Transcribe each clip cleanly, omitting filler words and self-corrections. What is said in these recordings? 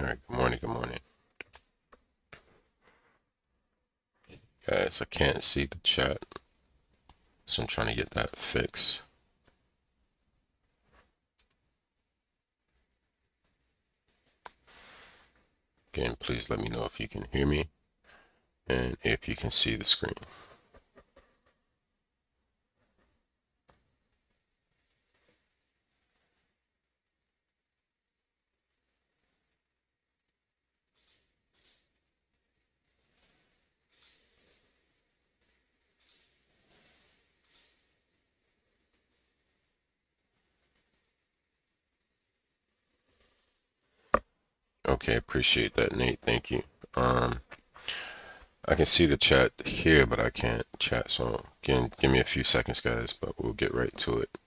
All right, good morning, good morning. Guys, I can't see the chat, so I'm trying to get that fixed. Again, please let me know if you can hear me and if you can see the screen. Okay, appreciate that, Nate. Thank you. I can see the chat here, but I can't chat, so again, give me a few seconds, guys, but we'll get right to it.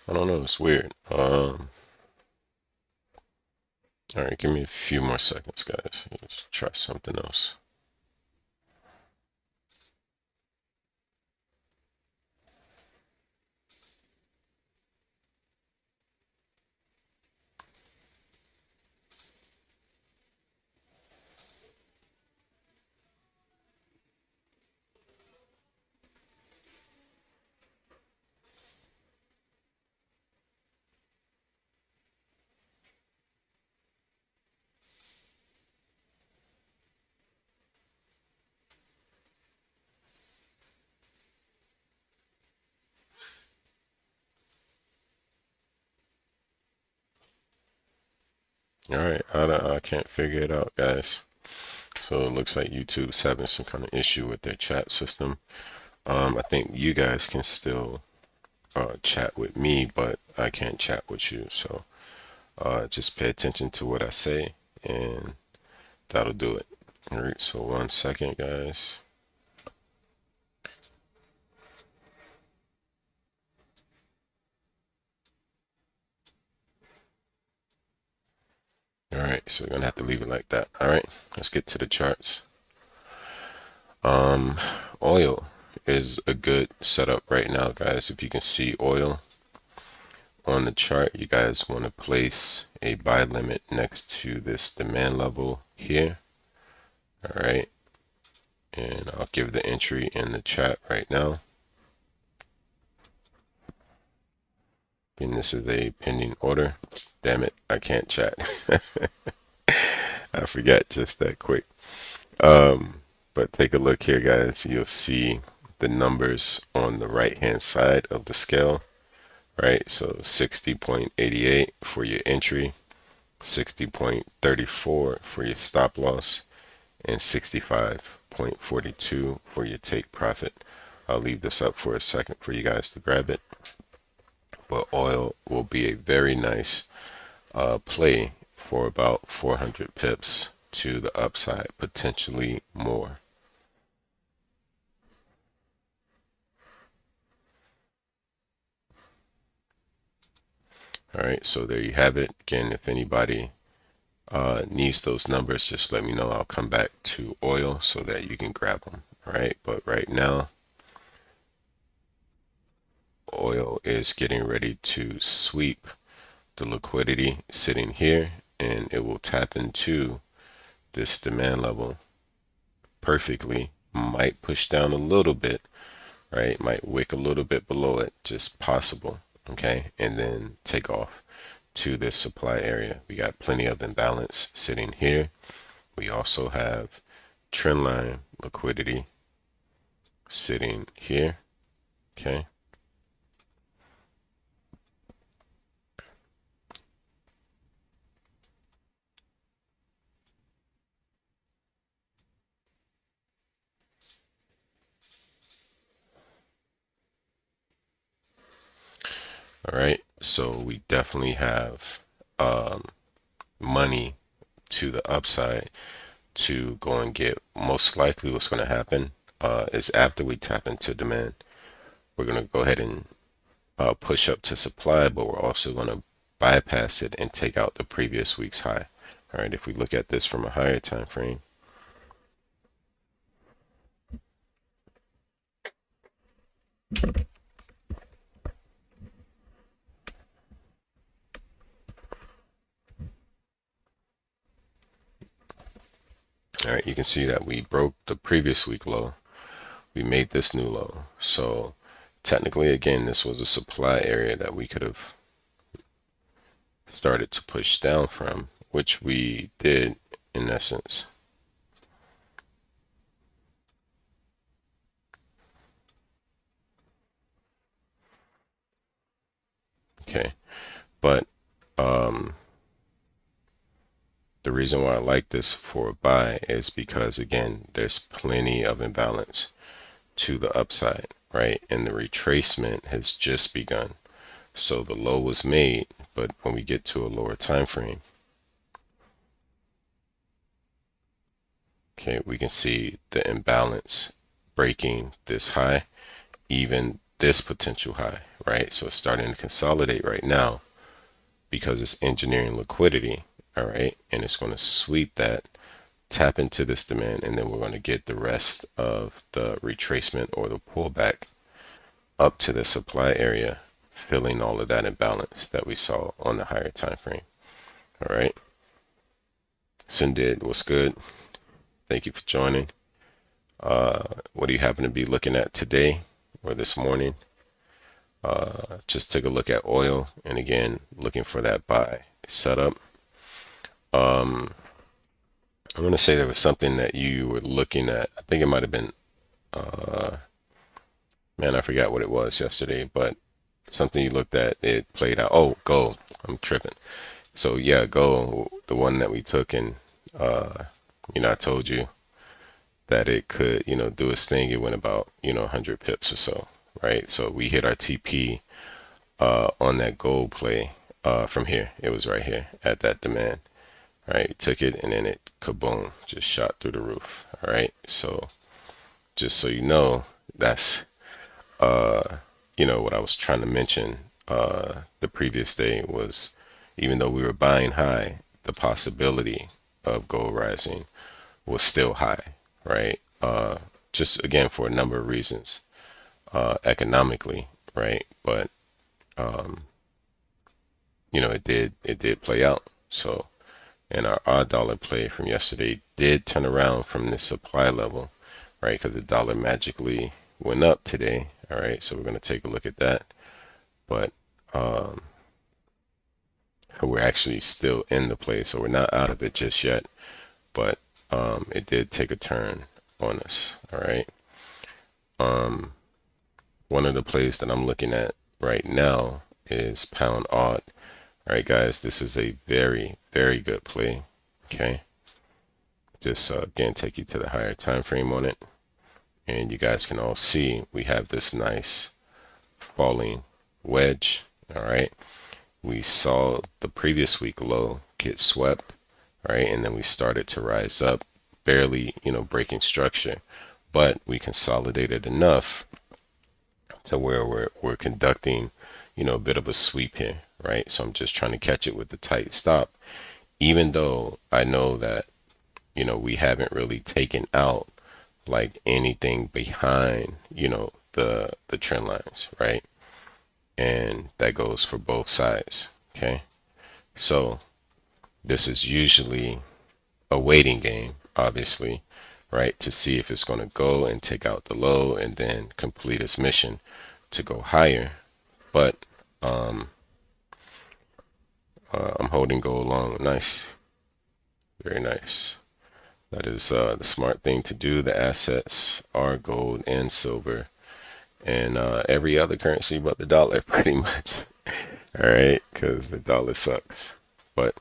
I don't know, it's weird. All right, give me a few more seconds, guys. Let's try something else. All right, I can't figure it out, guys. So it looks like YouTube's having some kind of issue with their chat system. I think you guys can still chat with me, but I can't chat with you. So just pay attention to what I say, and that'll do it. All right, so 1 second, guys. All right, so we're gonna have to leave it like that. All right, let's get to the charts. Oil is a good setup right now, guys. If you can see oil on the chart, you guys want to place a buy limit next to this demand level here. All right, and I'll give the entry in the chat right now. And this is a pending order. Damn it, I can't chat. I forgot just that quick. But take a look here, guys. You'll see the numbers on the right hand side of the scale, right? So 60.88 for your entry, 60.34 for your stop loss, and 65.42 for your take profit. I'll leave this up for a second for you guys to grab it. But oil will be a very nice play for about 400 pips to the upside, potentially more. All right, so there you have it. Again, if anybody needs those numbers, just let me know. I'll come back to oil so that you can grab them. All right, but right now, oil is getting ready to sweep the liquidity sitting here, and it will tap into this demand level perfectly might push down a little bit, right? Might wick a little bit below it, just possible, okay? And then take off to this supply area. We got plenty of imbalance sitting here. We also have trend line liquidity sitting here, okay? All right, so we definitely have money to the upside to go and get. Most likely what's going to happen is after we tap into demand, we're going to go ahead and push up to supply, but we're also going to bypass it and take out the previous week's high. All right, if we look at this from a higher time frame, all right, you can see that we broke the previous week low. We made this new low. So technically, again, this was a supply area that we could have started to push down from, which we did in essence. Okay, but the reason why I like this for a buy is because, again, there's plenty of imbalance to the upside, right? And the retracement has just begun. So the low was made, but when we get to a lower time frame, okay, we can see the imbalance breaking this high, even this potential high, right? So it's starting to consolidate right now because it's engineering liquidity, all right? And it's going to sweep that, tap into this demand, and then we're going to get the rest of the retracement or the pullback up to the supply area, filling all of that imbalance that we saw on the higher time frame. All right. Sindid, what's good? Thank you for joining. What do you happen to be looking at today or this morning? Just take a look at oil, and again, looking for that buy setup. I'm going to say there was something that you were looking at. I think it might have been, man, I forgot what it was yesterday, but something you looked at, it played out. Oh, gold. I'm tripping. So yeah, gold, the one that we took, and I told you that it could, do its thing. It went about, 100 pips or so, right? So we hit our TP on that gold play from here. It was right here at that demand, right? Took it, and then it kaboom, just shot through the roof. All right. So just so you know, that's what I was trying to mention the previous day was, even though we were buying high, the possibility of gold rising was still high, right? Just again for a number of reasons, economically, right? But it did play out. So, and our odd dollar play from yesterday did turn around from this supply level, right? Because the dollar magically went up today. All right, so we're going to take a look at that. But we're actually still in the play, so we're not out of it just yet. But it did take a turn on us. All right. One of the plays that I'm looking at right now is pound odd. All right, guys, this is a very, very good play. Okay. Just again, take you to the higher time frame on it. And you guys can all see we have this nice falling wedge. All right. We saw the previous week low get swept, right? And then we started to rise up, barely, breaking structure, but we consolidated enough to where we're conducting, a bit of a sweep here, right? So I'm just trying to catch it with the tight stop, even though I know that, we haven't really taken out like anything behind, the trend lines, right? And that goes for both sides. Okay. So this is usually a waiting game, obviously, right, to see if it's going to go and take out the low and then complete its mission to go higher. But I'm holding gold long. Nice. Very nice. That is the smart thing to do. The assets are gold and silver and every other currency but the dollar, pretty much. All right, because the dollar sucks. But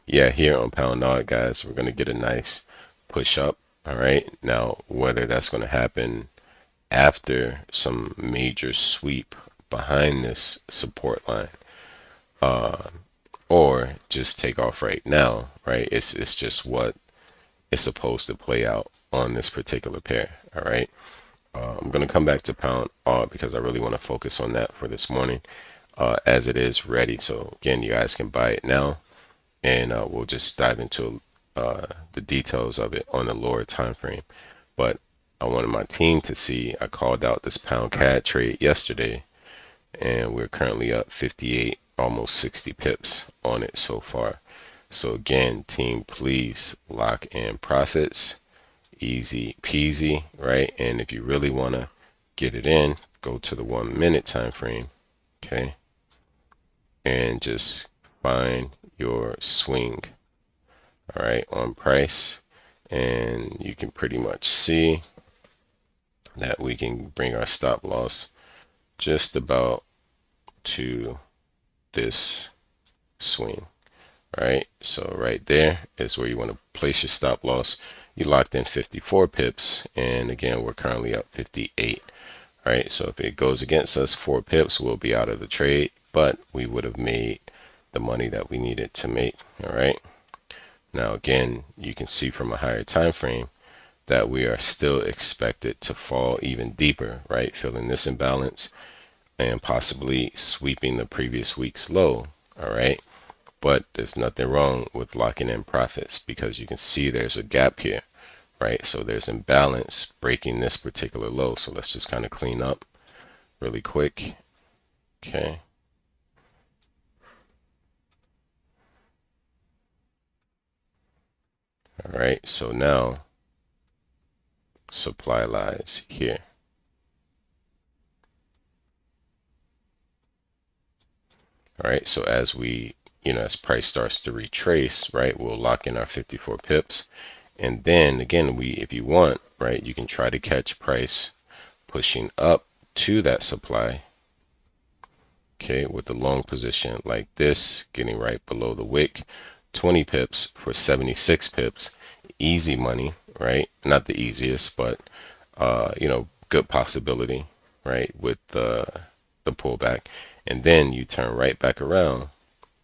yeah, here on Pound Odd, guys, we're going to get a nice push up. All right, now whether that's going to happen after some major sweep behind this support line, or just take off right now, right? It's just what it's supposed to play out on this particular pair. All right. I'm going to come back to Pound Odd because I really want to focus on that for this morning as it is ready. So again, you guys can buy it now, and we'll just dive into the details of it on the lower time frame. But I wanted my team to see, I called out this pound CAD trade yesterday, and we're currently up 58, almost 60 pips on it so far. So again, team, please lock in profits. Easy peasy, right? And if you really want to get it in, go to the 1 minute time frame, okay, and just find your swing, all right, on price, and you can pretty much see that we can bring our stop loss just about to this swing. Right, so right there is where you want to place your stop loss. You locked in 54 pips, and again, we're currently up 58. All right, so if it goes against us 4 pips, we'll be out of the trade, but we would have made the money that we needed to make. All right, now again, you can see from a higher time frame that we are still expected to fall even deeper, right? Filling this imbalance and possibly sweeping the previous week's low. All right. But there's nothing wrong with locking in profits because you can see there's a gap here, right? So there's imbalance breaking this particular low. So let's just kind of clean up really quick. Okay. All right. So now supply lies here. All right. So as we as price starts to retrace, right, we'll lock in our 54 pips. And then again, if you want, right, you can try to catch price pushing up to that supply, okay, with the long position like this, getting right below the wick, 20 pips for 76 pips, easy money, right? Not the easiest, but, good possibility, right, with the pullback. And then you turn right back around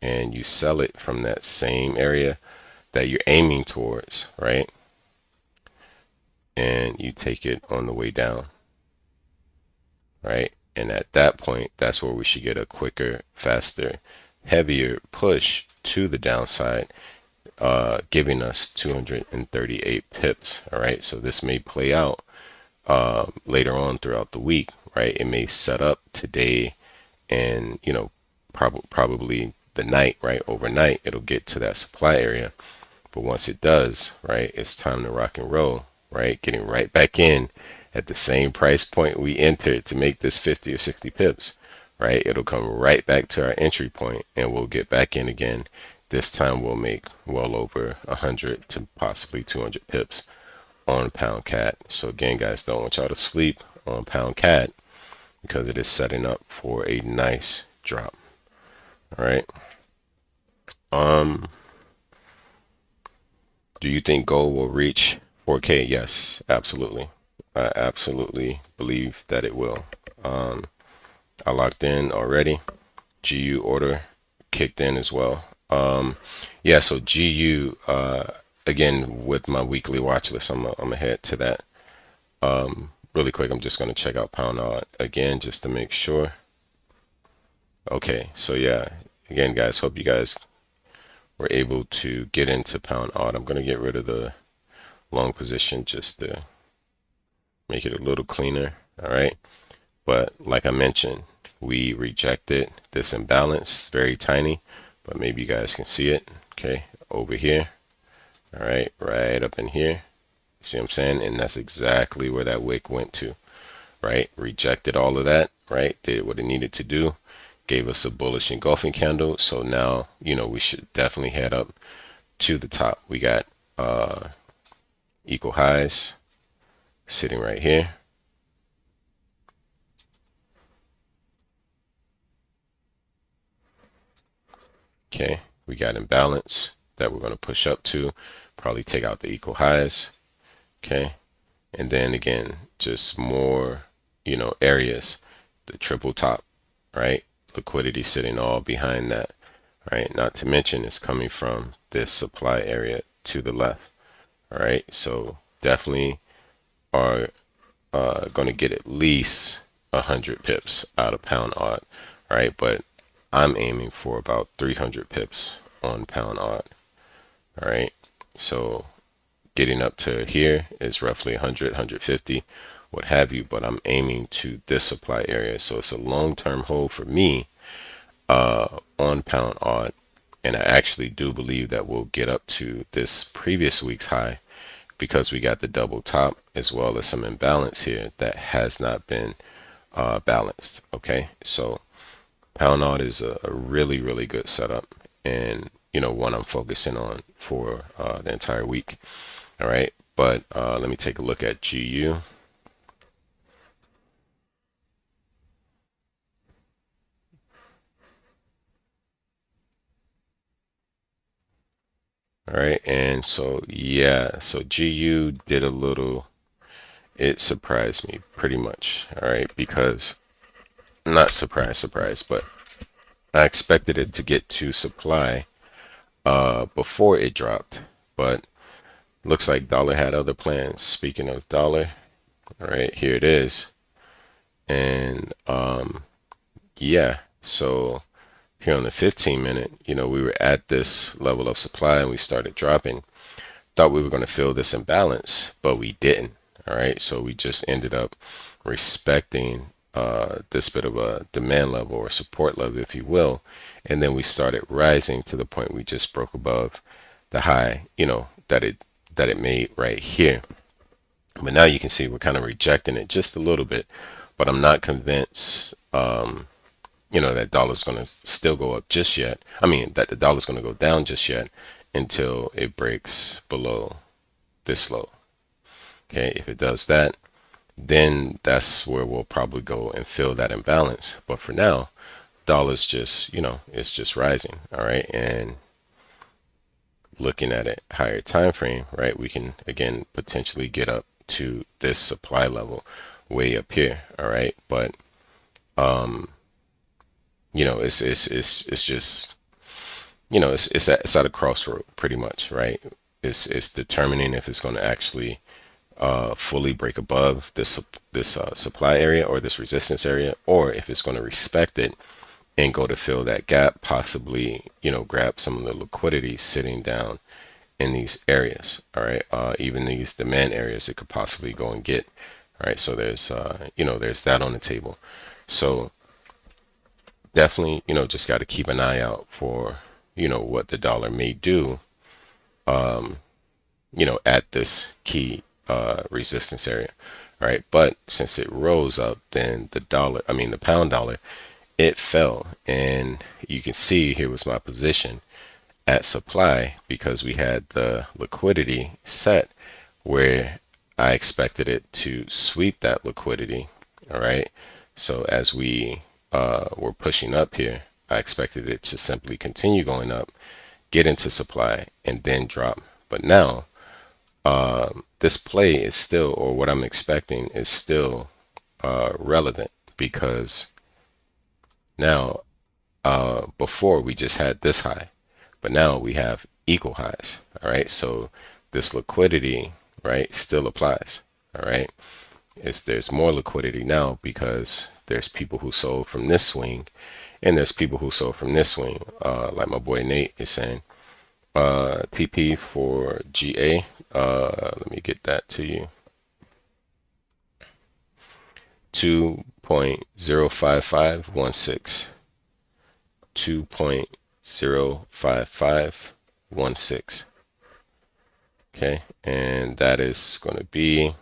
and you sell it from that same area that you're aiming towards, right? And you take it on the way down, right? And at that point, that's where we should get a quicker, faster, heavier push to the downside, giving us 238 pips, all right? So this may play out later on throughout the week, right? It may set up today and, probably the night, right? Overnight, it'll get to that supply area. But once it does, right, it's time to rock and roll, right? Getting right back in at the same price point we entered to make this 50 or 60 pips, right? It'll come right back to our entry point and we'll get back in again. This time we'll make well over 100 to possibly 200 pips on pound CAD. So again, guys, don't want y'all to sleep on pound CAD because it is setting up for a nice drop. All right. Do you think gold will reach 4K? Yes, absolutely. I absolutely believe that it will. I locked in already. GU order kicked in as well. Yeah, so GU, again, with my weekly watch list, I'm gonna head to that. Really quick, I'm just gonna check out pound odd again just to make sure. Okay, so yeah, again, guys, hope you guys were able to get into pound odd. I'm gonna get rid of the long position just to make it a little cleaner. All right, but like I mentioned, we rejected this imbalance. It's very tiny, but maybe you guys can see it. Okay, over here. All right, right up in here. See what I'm saying? And that's exactly where that wick went to, right? Rejected all of that, right? Did what it needed to do, gave us a bullish engulfing candle. So now, we should definitely head up to the top. We got equal highs sitting right here. Okay, we got imbalance that we're going to push up to, probably take out the equal highs. Okay, and then again, just more, areas, the triple top, right? Liquidity sitting all behind that, right? Not to mention it's coming from this supply area to the left, all right? So definitely are going to get at least 100 pips out of pound odd, right? But I'm aiming for about 300 pips on pound odd, all right? So getting up to here is roughly 100, 150, what have you, but I'm aiming to this supply area. So it's a long-term hold for me on pound odd. And I actually do believe that we'll get up to this previous week's high because we got the double top as well as some imbalance here that has not been balanced. Okay, so pound odd is a really, really good setup, and one I'm focusing on for the entire week. All right, but let me take a look at GU. All right, and so yeah, so GU did a little, it surprised me pretty much. All right, because not surprise, but I expected it to get to supply before it dropped, but looks like dollar had other plans. Speaking of dollar, all right, here it is. And yeah, so here on the 15-minute, we were at this level of supply and we started dropping. Thought we were going to fill this imbalance, but we didn't. All right, so we just ended up respecting this bit of a demand level or support level, if you will, and then we started rising to the point we just broke above the high, that it made right here. But now you can see we're kind of rejecting it just a little bit, but I'm not convinced that dollar's going to still go up just yet. I mean, that the dollar's going to go down just yet until it breaks below this low. Okay, if it does that, then that's where we'll probably go and fill that imbalance. But for now, dollar's just, it's just rising. All right, and looking at it higher time frame, right, we can again potentially get up to this supply level way up here. All right, but it's just, it's at a crossroad pretty much, right? It's determining if it's going to actually fully break above this supply area or this resistance area, or if it's going to respect it and go to fill that gap, possibly grab some of the liquidity sitting down in these areas. All right, even these demand areas it could possibly go and get. All right, so there's there's that on the table. So definitely just got to keep an eye out for what the dollar may do at this key resistance area. All right, but since it rose up, then the pound dollar, it fell. And you can see here was my position at supply because we had the liquidity set where I expected it to sweep that liquidity. All right, so as we were pushing up here, I expected it to simply continue going up, get into supply, and then drop. But now this play is still, or what I'm expecting is still relevant, because now before we just had this high, but now we have equal highs. All right, so this liquidity, right, still applies. All right, there's more liquidity now because there's people who sold from this swing and there's people who sold from this swing, like my boy Nate is saying. TP for GA, let me get that to you. 2.05516. 2.05516. Okay, and that is going to be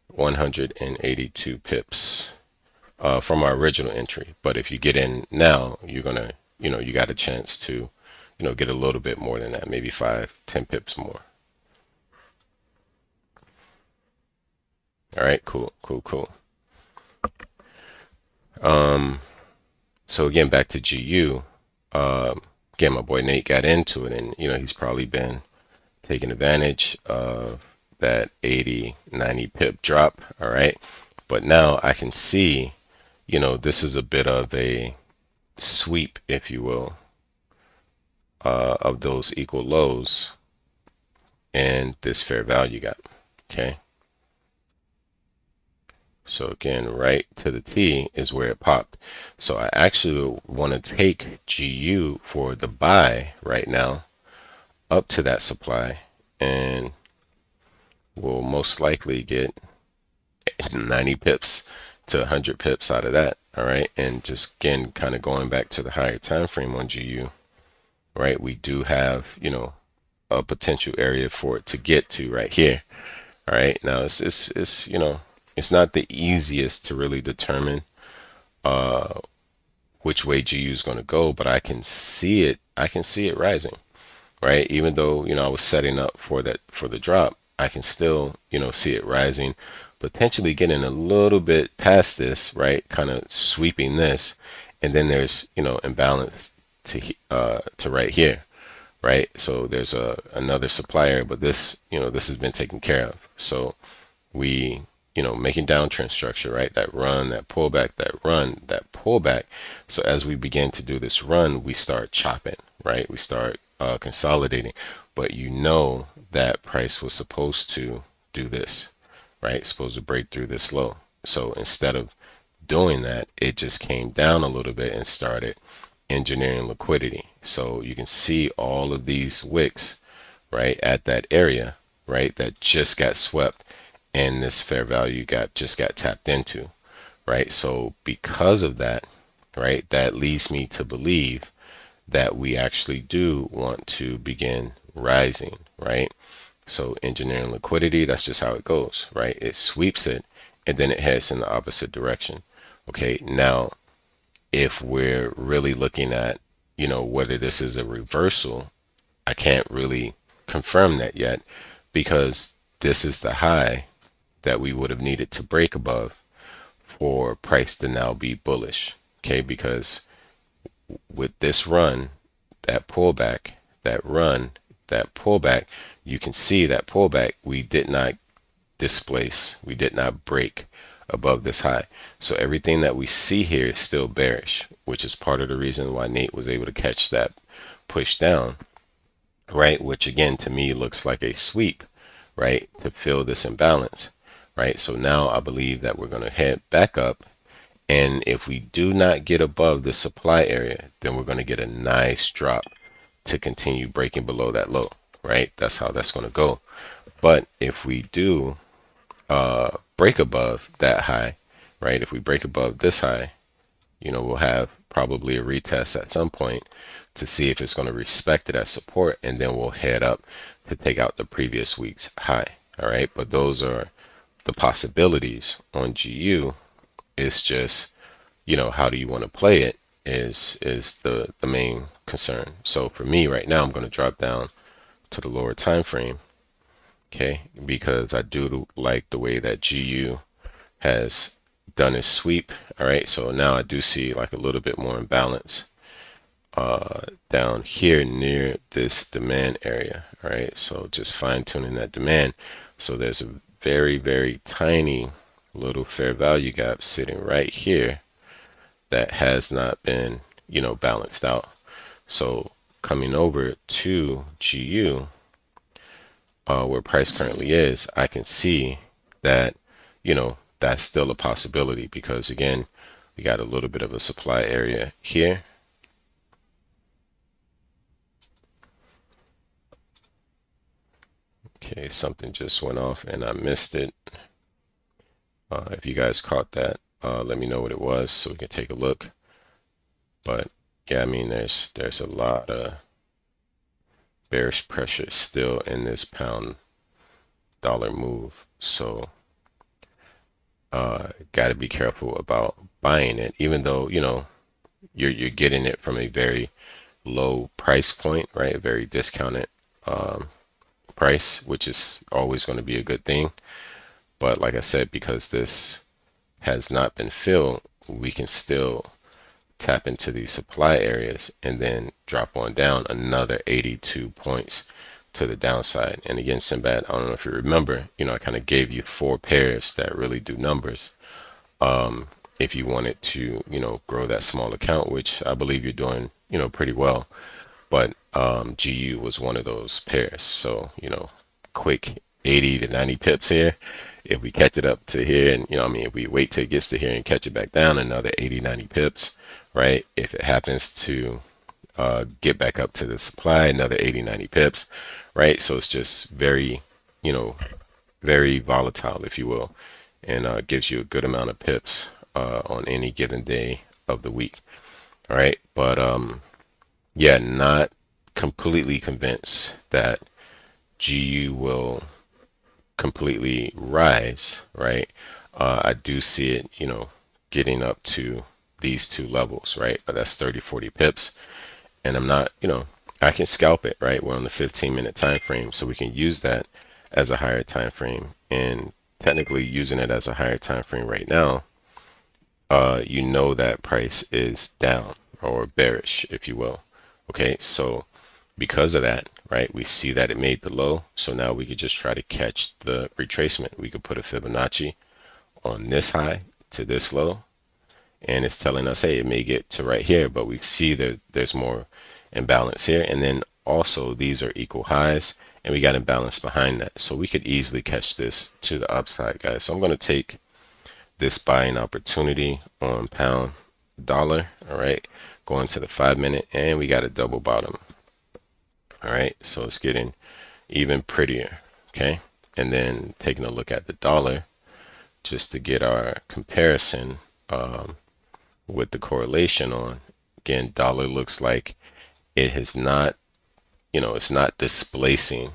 182 pips from our original entry. But if you get in now, you're gonna, you got a chance to, get a little bit more than that, maybe 5-10 pips more. All right, cool, cool, cool. So again, back to GU. Again, my boy Nate got into it, and he's probably been taking advantage of that 80-90 pip drop. All right, but now I can see, this is a bit of a sweep, if you will, of those equal lows and this fair value gap. Okay. So again, right to the T is where it popped. So I actually want to take GU for the buy right now up to that supply, and we'll most likely get 90 pips to 100 pips out of that. All right. And just again, kind of going back to the higher time frame on GU, right? We do have, a potential area for it to get to right here. All right. Now it's it's not the easiest to really determine which way GU is going to go, but I can see it. I can see it rising, right? Even though, I was setting up for the drop, I can still, see it rising, potentially getting a little bit past this, right? Kind of sweeping this. And then there's, imbalance to right here, right? So there's another supplier, but this, this has been taken care of. So we, making downtrend structure, right? That run, that pullback, that run, that pullback. So as we begin to do this run, we start chopping, right? We start consolidating, but that price was supposed to do this, right? It's supposed to break through this low. So instead of doing that, it just came down a little bit and started engineering liquidity. So you can see all of these wicks, right, at that area, right, that just got swept, and this fair value just got tapped into, right? So because of that, right, that leads me to believe that we actually do want to begin rising, right? So engineering liquidity, that's just how it goes, right? It sweeps it and then it heads in the opposite direction. Okay, now if we're really looking at, whether this is a reversal, I can't really confirm that yet, because this is the high that we would have needed to break above for price to now be bullish. Okay, because with this run, that pullback, that run, that pullback, you can see that pullback, we did not displace, we did not break above this high. So everything that we see here is still bearish, which is part of the reason why Nate was able to catch that push down, right? Which again, to me, looks like a sweep, right, to fill this imbalance, right? So now I believe that we're going to head back up. And if we do not get above the supply area, then we're going to get a nice drop to continue breaking below that low, right? That's how that's going to go. But if we do break above that high, right? If we break above this high, we'll have probably a retest at some point to see if it's going to respect it as support, and then we'll head up to take out the previous week's high. All right, but those are the possibilities on GU. It's just, how do you want to play it is the main concern. So for me right now, I'm going to drop down to the lower time frame, okay, because I do like the way that GU has done its sweep. All right, so now I do see like a little bit more imbalance down here near this demand area. All right, so just fine tuning that demand. So there's a very, very tiny little fair value gap sitting right here that has not been, balanced out. So coming over to GU, where price currently is, I can see that, that's still a possibility, because again, we got a little bit of a supply area here. Okay, something just went off and I missed it. If you guys caught that, let me know what it was so we can take a look. But yeah, I mean, there's a lot of bearish pressure still in this pound dollar move. So got to be careful about buying it, even though, you know, you're getting it from a very low price point, right? A very discounted price, which is always going to be a good thing. But like I said, because this has not been filled, we can still tap into these supply areas and then drop on down another 82 points to the downside. And again, Sinbad, I don't know if you remember, you know, I kind of gave you 4 pairs that really do numbers. If you wanted to, you know, grow that small account, which I believe you're doing, you know, pretty well. But GU was one of those pairs. So, you know, quick 80 to 90 pips here. If we catch it up to here, and, you know, I mean, if we wait till it gets to here and catch it back down, another 80, 90 pips, right? If it happens to get back up to the supply, another 80, 90 pips, right? So it's just very, you know, very volatile, if you will, and gives you a good amount of pips on any given day of the week. All right. But yeah, not completely convinced that GU will completely rise, right? I do see it, you know, getting up to these two levels, right? But that's 30, 40 pips. And I'm not, you know, I can scalp it, right? We're on the 15-minute time frame, so we can use that as a higher time frame. And technically using it as a higher time frame right now, you know that price is down or bearish, if you will. Okay, so because of that, right, we see that it made the low. So now we could just try to catch the retracement. We could put a Fibonacci on this high to this low, and it's telling us, hey, it may get to right here, but we see that there's more imbalance here. And then also these are equal highs, and we got imbalance behind that. So we could easily catch this to the upside, guys. So I'm going to take this buying opportunity on pound dollar. All right, going to the 5-minute, and we got a double bottom. All right, so it's getting even prettier. Okay, and then taking a look at the dollar just to get our comparison with the correlation on. Again, dollar looks like it has not, you know, it's not displacing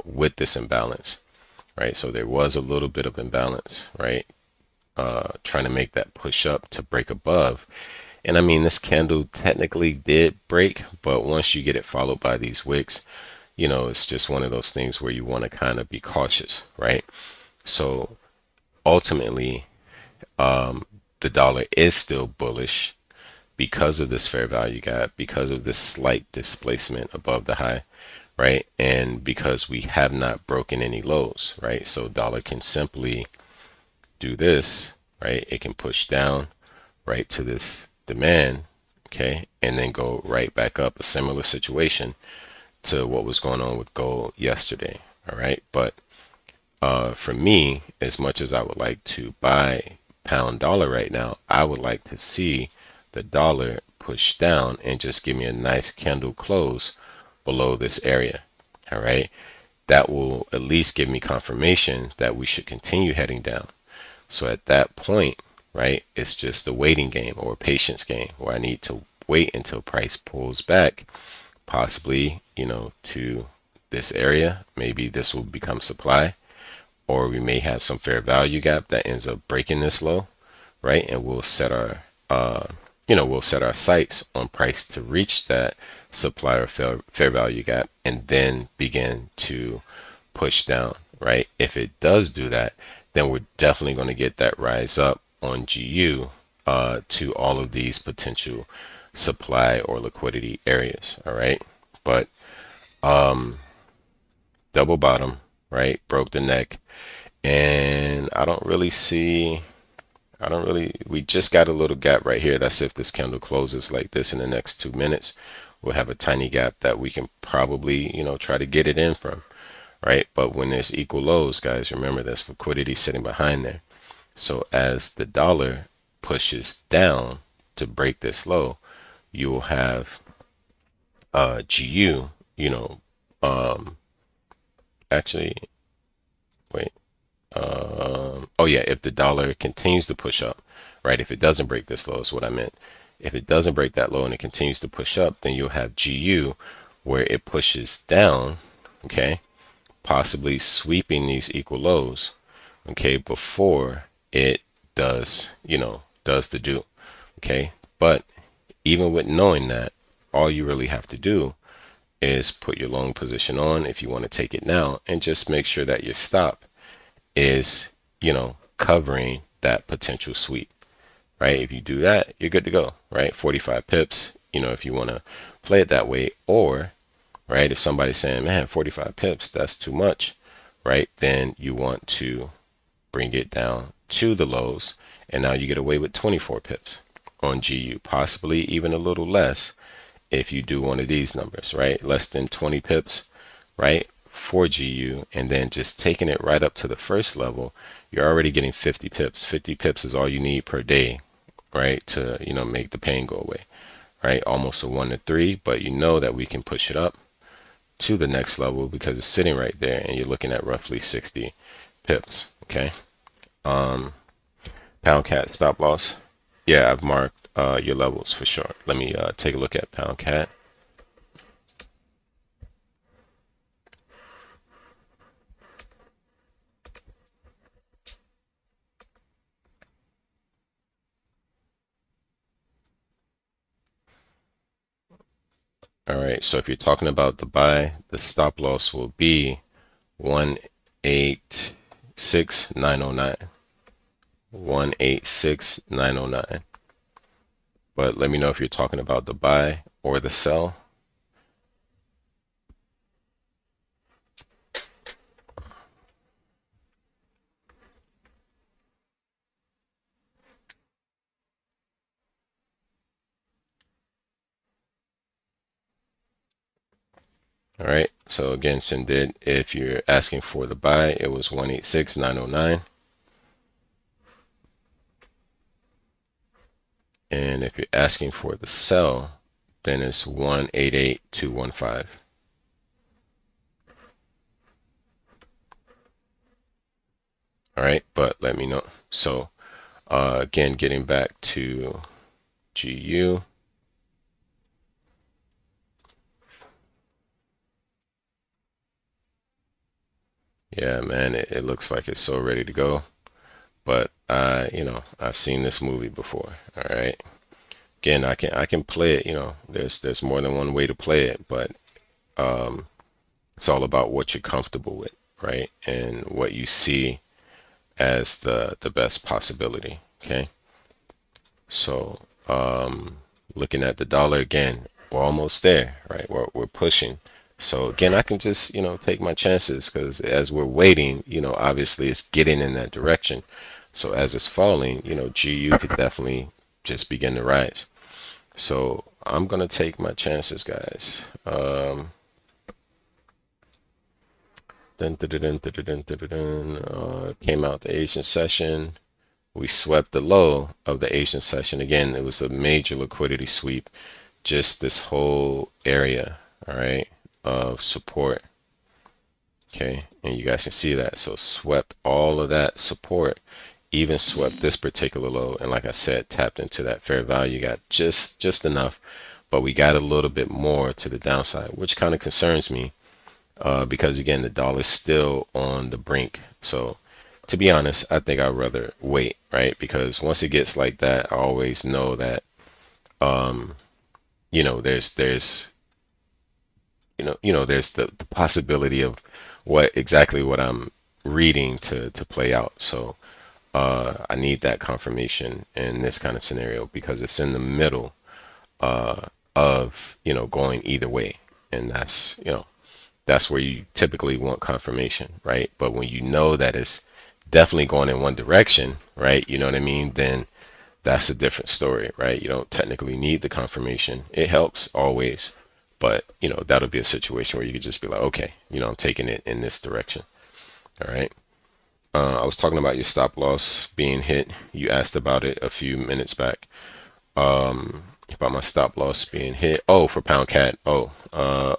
with this imbalance, right? So there was a little bit of imbalance, right? Trying to make that push up to break above. And I mean, this candle technically did break, but once you get it followed by these wicks, you know, it's just one of those things where you want to kind of be cautious, right? So ultimately, the dollar is still bullish because of this fair value gap, because of this slight displacement above the high, right? And because we have not broken any lows, right? So dollar can simply do this, right? It can push down right to this demand, okay, and then go right back up. A similar situation to what was going on with gold yesterday. All right, but for me, as much as I would like to buy pound dollar right now, I would like to see the dollar push down and just give me a nice candle close below this area. All right, that will at least give me confirmation that we should continue heading down. So at that point, right, it's just a waiting game or a patience game where I need to wait until price pulls back, possibly, you know, to this area. Maybe this will become supply, or we may have some fair value gap that ends up breaking this low, right? And we'll set our, you know, we'll set our sights on price to reach that supply or fair value gap and then begin to push down, right? If it does do that, then we're definitely going to get that rise up on GU to all of these potential supply or liquidity areas. All right, but double bottom, right, broke the neck, and I don't really see, we just got a little gap right here. That's if this candle closes like this in the next 2 minutes, we'll have a tiny gap that we can probably, you know, try to get it in from, right? But when there's equal lows, guys, remember there's liquidity sitting behind there. So as the dollar pushes down to break this low, you will have GU, you know, actually, wait, oh yeah, if the dollar continues to push up, right? If it doesn't break this low is what I meant. If it doesn't break that low and it continues to push up, then you'll have GU where it pushes down, okay, possibly sweeping these equal lows, okay, before it does, does the do, okay. But even with knowing that, all you really have to do is put your long position on if you want to take it now, and just make sure that your stop is, covering that potential sweep, right? If you do that, you're good to go, right? 45 pips, if you want to play it that way. Or, right, if somebody's saying, man, 45 pips, that's too much, right? Then you want to bring it down to the lows, and now you get away with 24 pips on GU, possibly even a little less if you do one of these numbers, right? Less than 20 pips, right, for GU, and then just taking it right up to the first level, you're already getting 50 pips. 50 pips is all you need per day, right, to, make the pain go away, right? Almost a 1 to 3, but you know that we can push it up to the next level because it's sitting right there, and you're looking at roughly 60 pips, okay? Pound cat stop loss. Yeah, I've marked your levels for sure. Let me take a look at pound cat. All right, so if you're talking about the buy, the stop loss will be 186,909. 186,909. But let me know if you're talking about the buy or the sell. All right, so again, Sindid, if you're asking for the buy, it was 186,909. And if you're asking for the sell, then it's 188,215. All right, but let me know. So again, getting back to GU. Yeah, man, it looks like it's so ready to go. But I've seen this movie before. All right. Again, I can play it. There's more than one way to play it, but it's all about what you're comfortable with, right? And what you see as the best possibility. Okay. So looking at the dollar again, we're almost there, right? We're pushing. So again, I can just, take my chances because as we're waiting, obviously it's getting in that direction. So as it's falling, GU could definitely just begin to rise. So I'm going to take my chances, guys. Came out the Asian session. We swept the low of the Asian session. Again, it was a major liquidity sweep. Just this whole area, all right, of support. Okay, and you guys can see that. So swept all of that support, even swept this particular low. And like I said, tapped into that fair value, got just enough, but we got a little bit more to the downside, which kind of concerns me because again, the dollar's still on the brink. So to be honest, I think I'd rather wait, right? Because once it gets like that, I always know that, there's there's the possibility of exactly what I'm reading to play out. So I need that confirmation in this kind of scenario because it's in the middle of going either way, and that's where you typically want confirmation, right? But when you know that it's definitely going in one direction, right? You know what I mean? Then that's a different story, right? You don't technically need the confirmation. It helps always, but that'll be a situation where you could just be like, okay, I'm taking it in this direction. All right. I was talking about your stop loss being hit. You asked about it a few minutes back. About my stop loss being hit. Oh, for pound cat. Oh,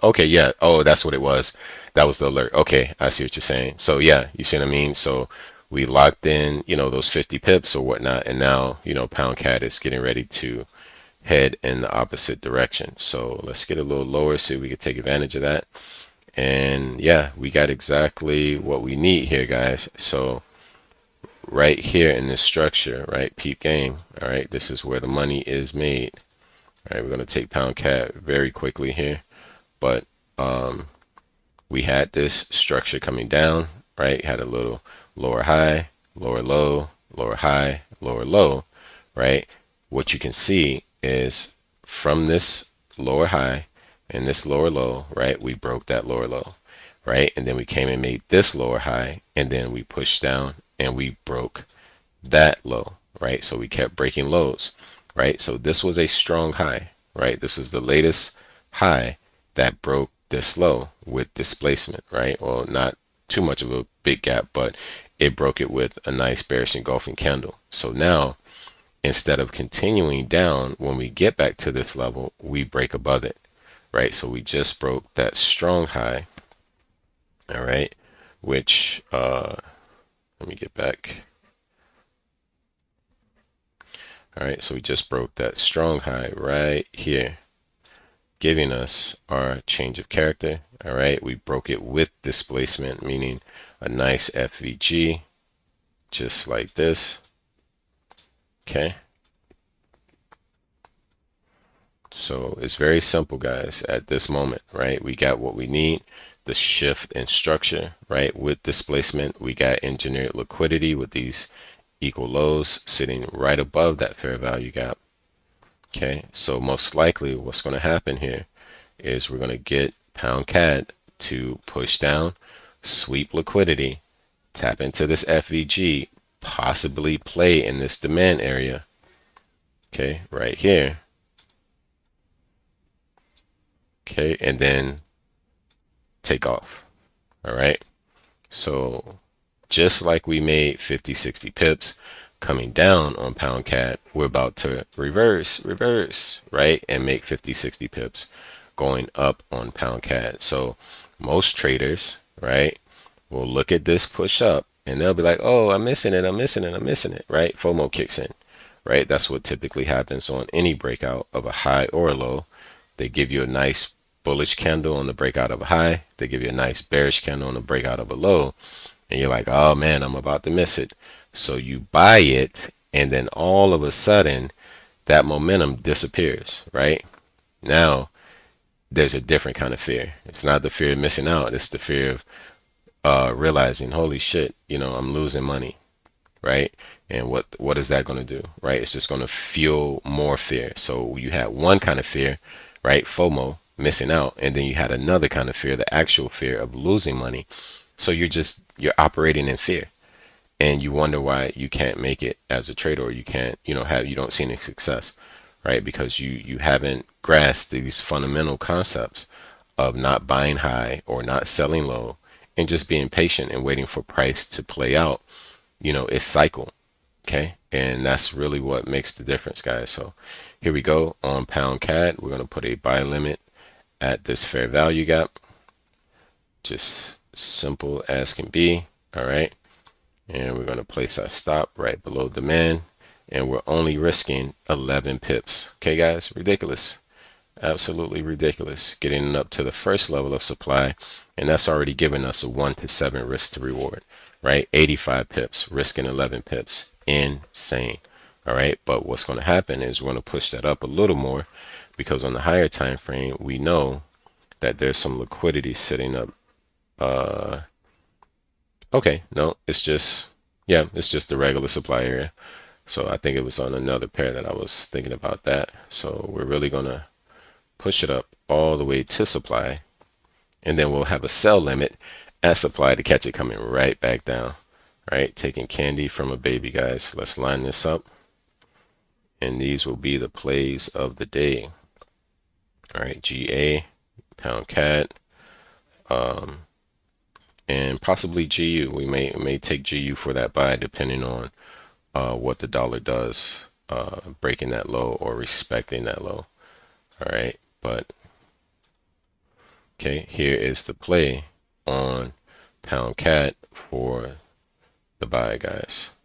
okay, yeah. Oh, that's what it was. That was the alert. Okay, I see what you're saying. So yeah, you see what I mean? So we locked in, those 50 pips or whatnot, and now, pound cat is getting ready to head in the opposite direction. So let's get a little lower, see if we can take advantage of that. And yeah, we got exactly what we need here, guys. So right here in this structure, right, peep game, all right, this is where the money is made. All right, we're going to take pound cat very quickly here, but we had this structure coming down, right? Had a little lower high, lower low, lower high, lower low, right? What you can see is from this lower high and this lower low, right? We broke that lower low, right? And then we came and made this lower high, and then we pushed down and we broke that low, right? So we kept breaking lows, right? So this was a strong high, right? This is the latest high that broke this low with displacement, right? Well, not too much of a big gap, but it broke it with a nice bearish engulfing candle. So now, instead of continuing down, when we get back to this level, we break above it, right? So we just broke that strong high, all right, which, let me get back. All right, so we just broke that strong high right here, giving us our change of character. All right, we broke it with displacement, meaning a nice FVG, just like this. Okay. So it's very simple, guys, at this moment, right? We got what we need, the shift in structure, right? With displacement, we got engineered liquidity with these equal lows sitting right above that fair value gap. Okay, so most likely what's going to happen here is we're going to get pound CAD to push down, sweep liquidity, tap into this FVG, possibly play in this demand area. Okay, right here. Okay, and then take off. All right, so just like we made 50, 60 pips coming down on pound CAD, we're about to reverse, right, and make 50, 60 pips going up on pound CAD. So most traders, right, will look at this push up and they'll be like, oh, I'm missing it, right? FOMO kicks in, right? That's what typically happens on any breakout of a high or a low. They give you a nice bullish candle on the breakout of a high. They give you a nice bearish candle on the breakout of a low. And you're like, oh man, I'm about to miss it. So you buy it, and then all of a sudden that momentum disappears, right? Now there's a different kind of fear. It's not the fear of missing out. It's the fear of realizing, holy shit, I'm losing money, right? And what is that going to do, right? It's just going to fuel more fear. So you had one kind of fear, right? FOMO, missing out, and then you had another kind of fear, the actual fear of losing money. So you're operating in fear, and you wonder why you can't make it as a trader, or you can't, you don't see any success, right? Because you haven't grasped these fundamental concepts of not buying high or not selling low, and just being patient and waiting for price to play out, its cycle. Okay, and that's really what makes the difference, guys. So here we go on pound CAD. We're going to put a buy limit at this fair value gap, just simple as can be. All right, and we're going to place our stop right below demand, and we're only risking 11 pips. Okay, guys, ridiculous, absolutely ridiculous. Getting up to the first level of supply, and that's already given us a 1 to 7 risk to reward, right? 85 pips, risking 11 pips, insane. All right, but what's going to happen is we're going to push that up a little more, because on the higher time frame we know that there's some liquidity sitting up. Okay, no, it's just the regular supply area. So I think it was on another pair that I was thinking about that. So we're really gonna push it up all the way to supply, and then we'll have a sell limit at supply to catch it coming right back down. Right, taking candy from a baby, guys. Let's line this up, and these will be the plays of the day. All right, GA, pound CAD, and possibly GU. We may take GU for that buy, depending on what the dollar does, breaking that low or respecting that low. All right, but okay, here is the play on pound CAD for the buy, guys.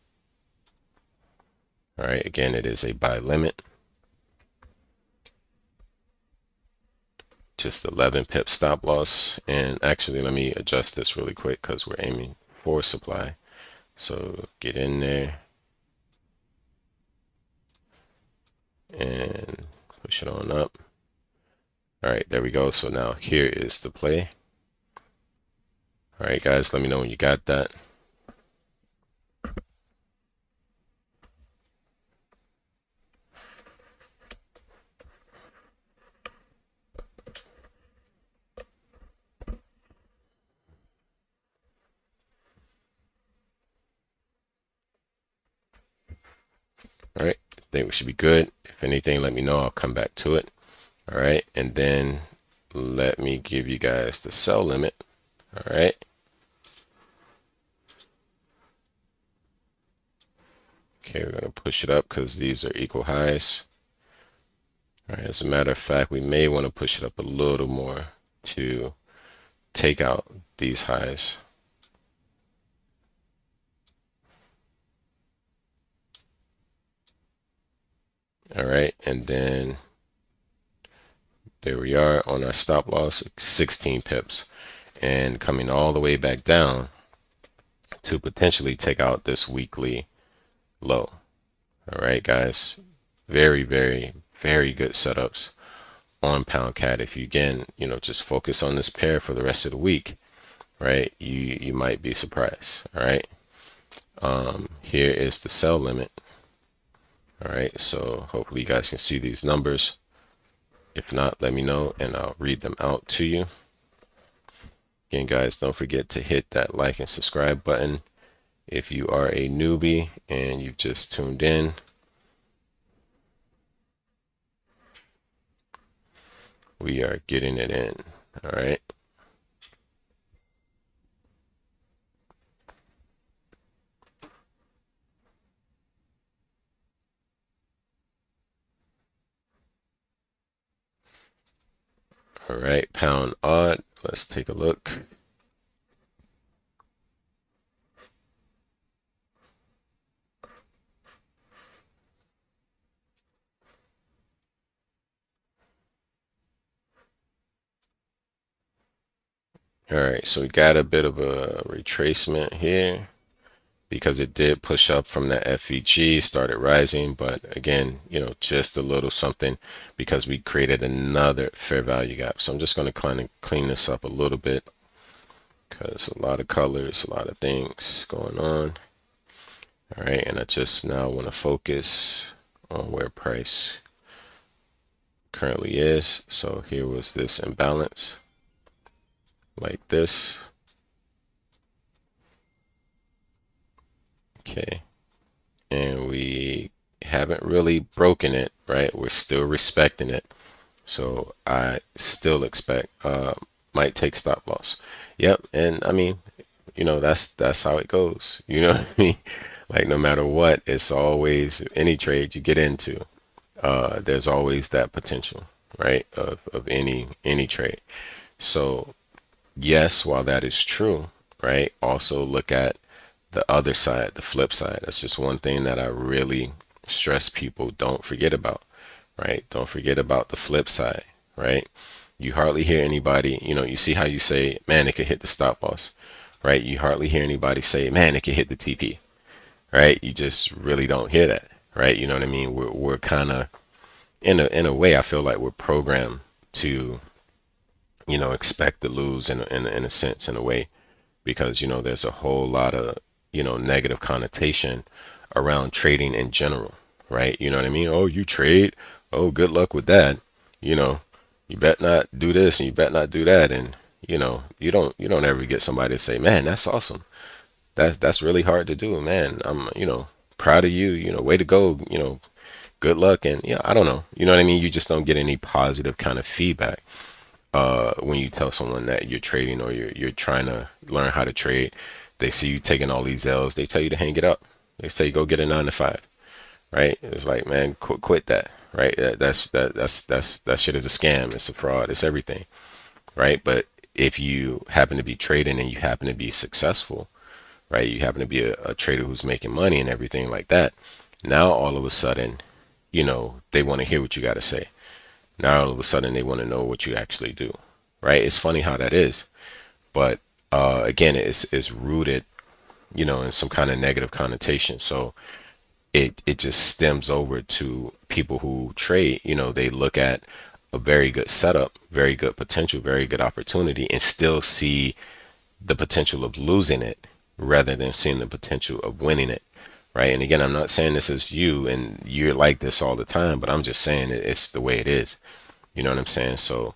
All right, again, it is a buy limit. just 11 pip stop loss. And actually, let me adjust this really quick because we're aiming for supply. So get in there and push it on up. All right, there we go. So now here is the play. All right, guys, let me know when you got that. All right, I think we should be good. If anything, let me know. I'll come back to it. All right, and then let me give you guys the sell limit. All right. Okay, we're going to push it up because these are equal highs. All right, as a matter of fact, we may want to push it up a little more to take out these highs. All right, and then there we are on our stop loss, 16 pips, and coming all the way back down to potentially take out this weekly low. All right, guys, very, very, very good setups on pound cat. If you, again, just focus on this pair for the rest of the week, right, you might be surprised. All right, here is the sell limit. All right, so hopefully you guys can see these numbers. If not, let me know and I'll read them out to you. Again, guys, don't forget to hit that like and subscribe button. If you are a newbie and you've just tuned in, we are getting it in. All right. All right, pound odd. Let's take a look. All right, so we got a bit of a retracement here because it did push up from that FVG, started rising, but again, just a little something because we created another fair value gap. So I'm just going to kind of clean this up a little bit because a lot of colors, a lot of things going on. All right, and I just now want to focus on where price currently is. So here was this imbalance like this. Okay, and we haven't really broken it, right? We're still respecting it. So I still expect might take stop loss. Yep, and I mean, that's how it goes. You know what I mean? Like no matter what, it's always any trade you get into, there's always that potential, right? Of any trade. So yes, while that is true, right? Also look at the other side, the flip side. That's just one thing that I really stress people don't forget about, right? Don't forget about the flip side, right? You hardly hear anybody, you see how you say, man, it could hit the stop loss, right? You hardly hear anybody say, man, it could hit the TP, right? You just really don't hear that, right? You know what I mean? We're kind of, in a way, I feel like we're programmed to, expect to lose in a sense, in a way, because, there's a whole lot of, negative connotation around trading in general, right? You know what I mean? Oh, you trade. Oh, good luck with that. You bet not do this and you bet not do that. And, you don't ever get somebody to say, man, that's awesome. That's really hard to do, man. I'm, proud of you, way to go, good luck. And yeah, I don't know. You know what I mean? You just don't get any positive kind of feedback when you tell someone that you're trading or you're trying to learn how to trade. They see you taking all these L's. They tell you to hang it up. They say go get a 9 to 5, right? It's like, man, quit that, right? That shit is a scam. It's a fraud. It's everything, right? But if you happen to be trading and you happen to be successful, right? You happen to be a trader who's making money and everything like that. Now all of a sudden, they want to hear what you got to say. Now all of a sudden they want to know what you actually do, right? It's funny how that is, but again, it's rooted, in some kind of negative connotation. So it just stems over to people who trade. They look at a very good setup, very good potential, very good opportunity, and still see the potential of losing it rather than seeing the potential of winning it. Right. And again, I'm not saying this is you and you're like this all the time, but I'm just saying it's the way it is. You know what I'm saying? So,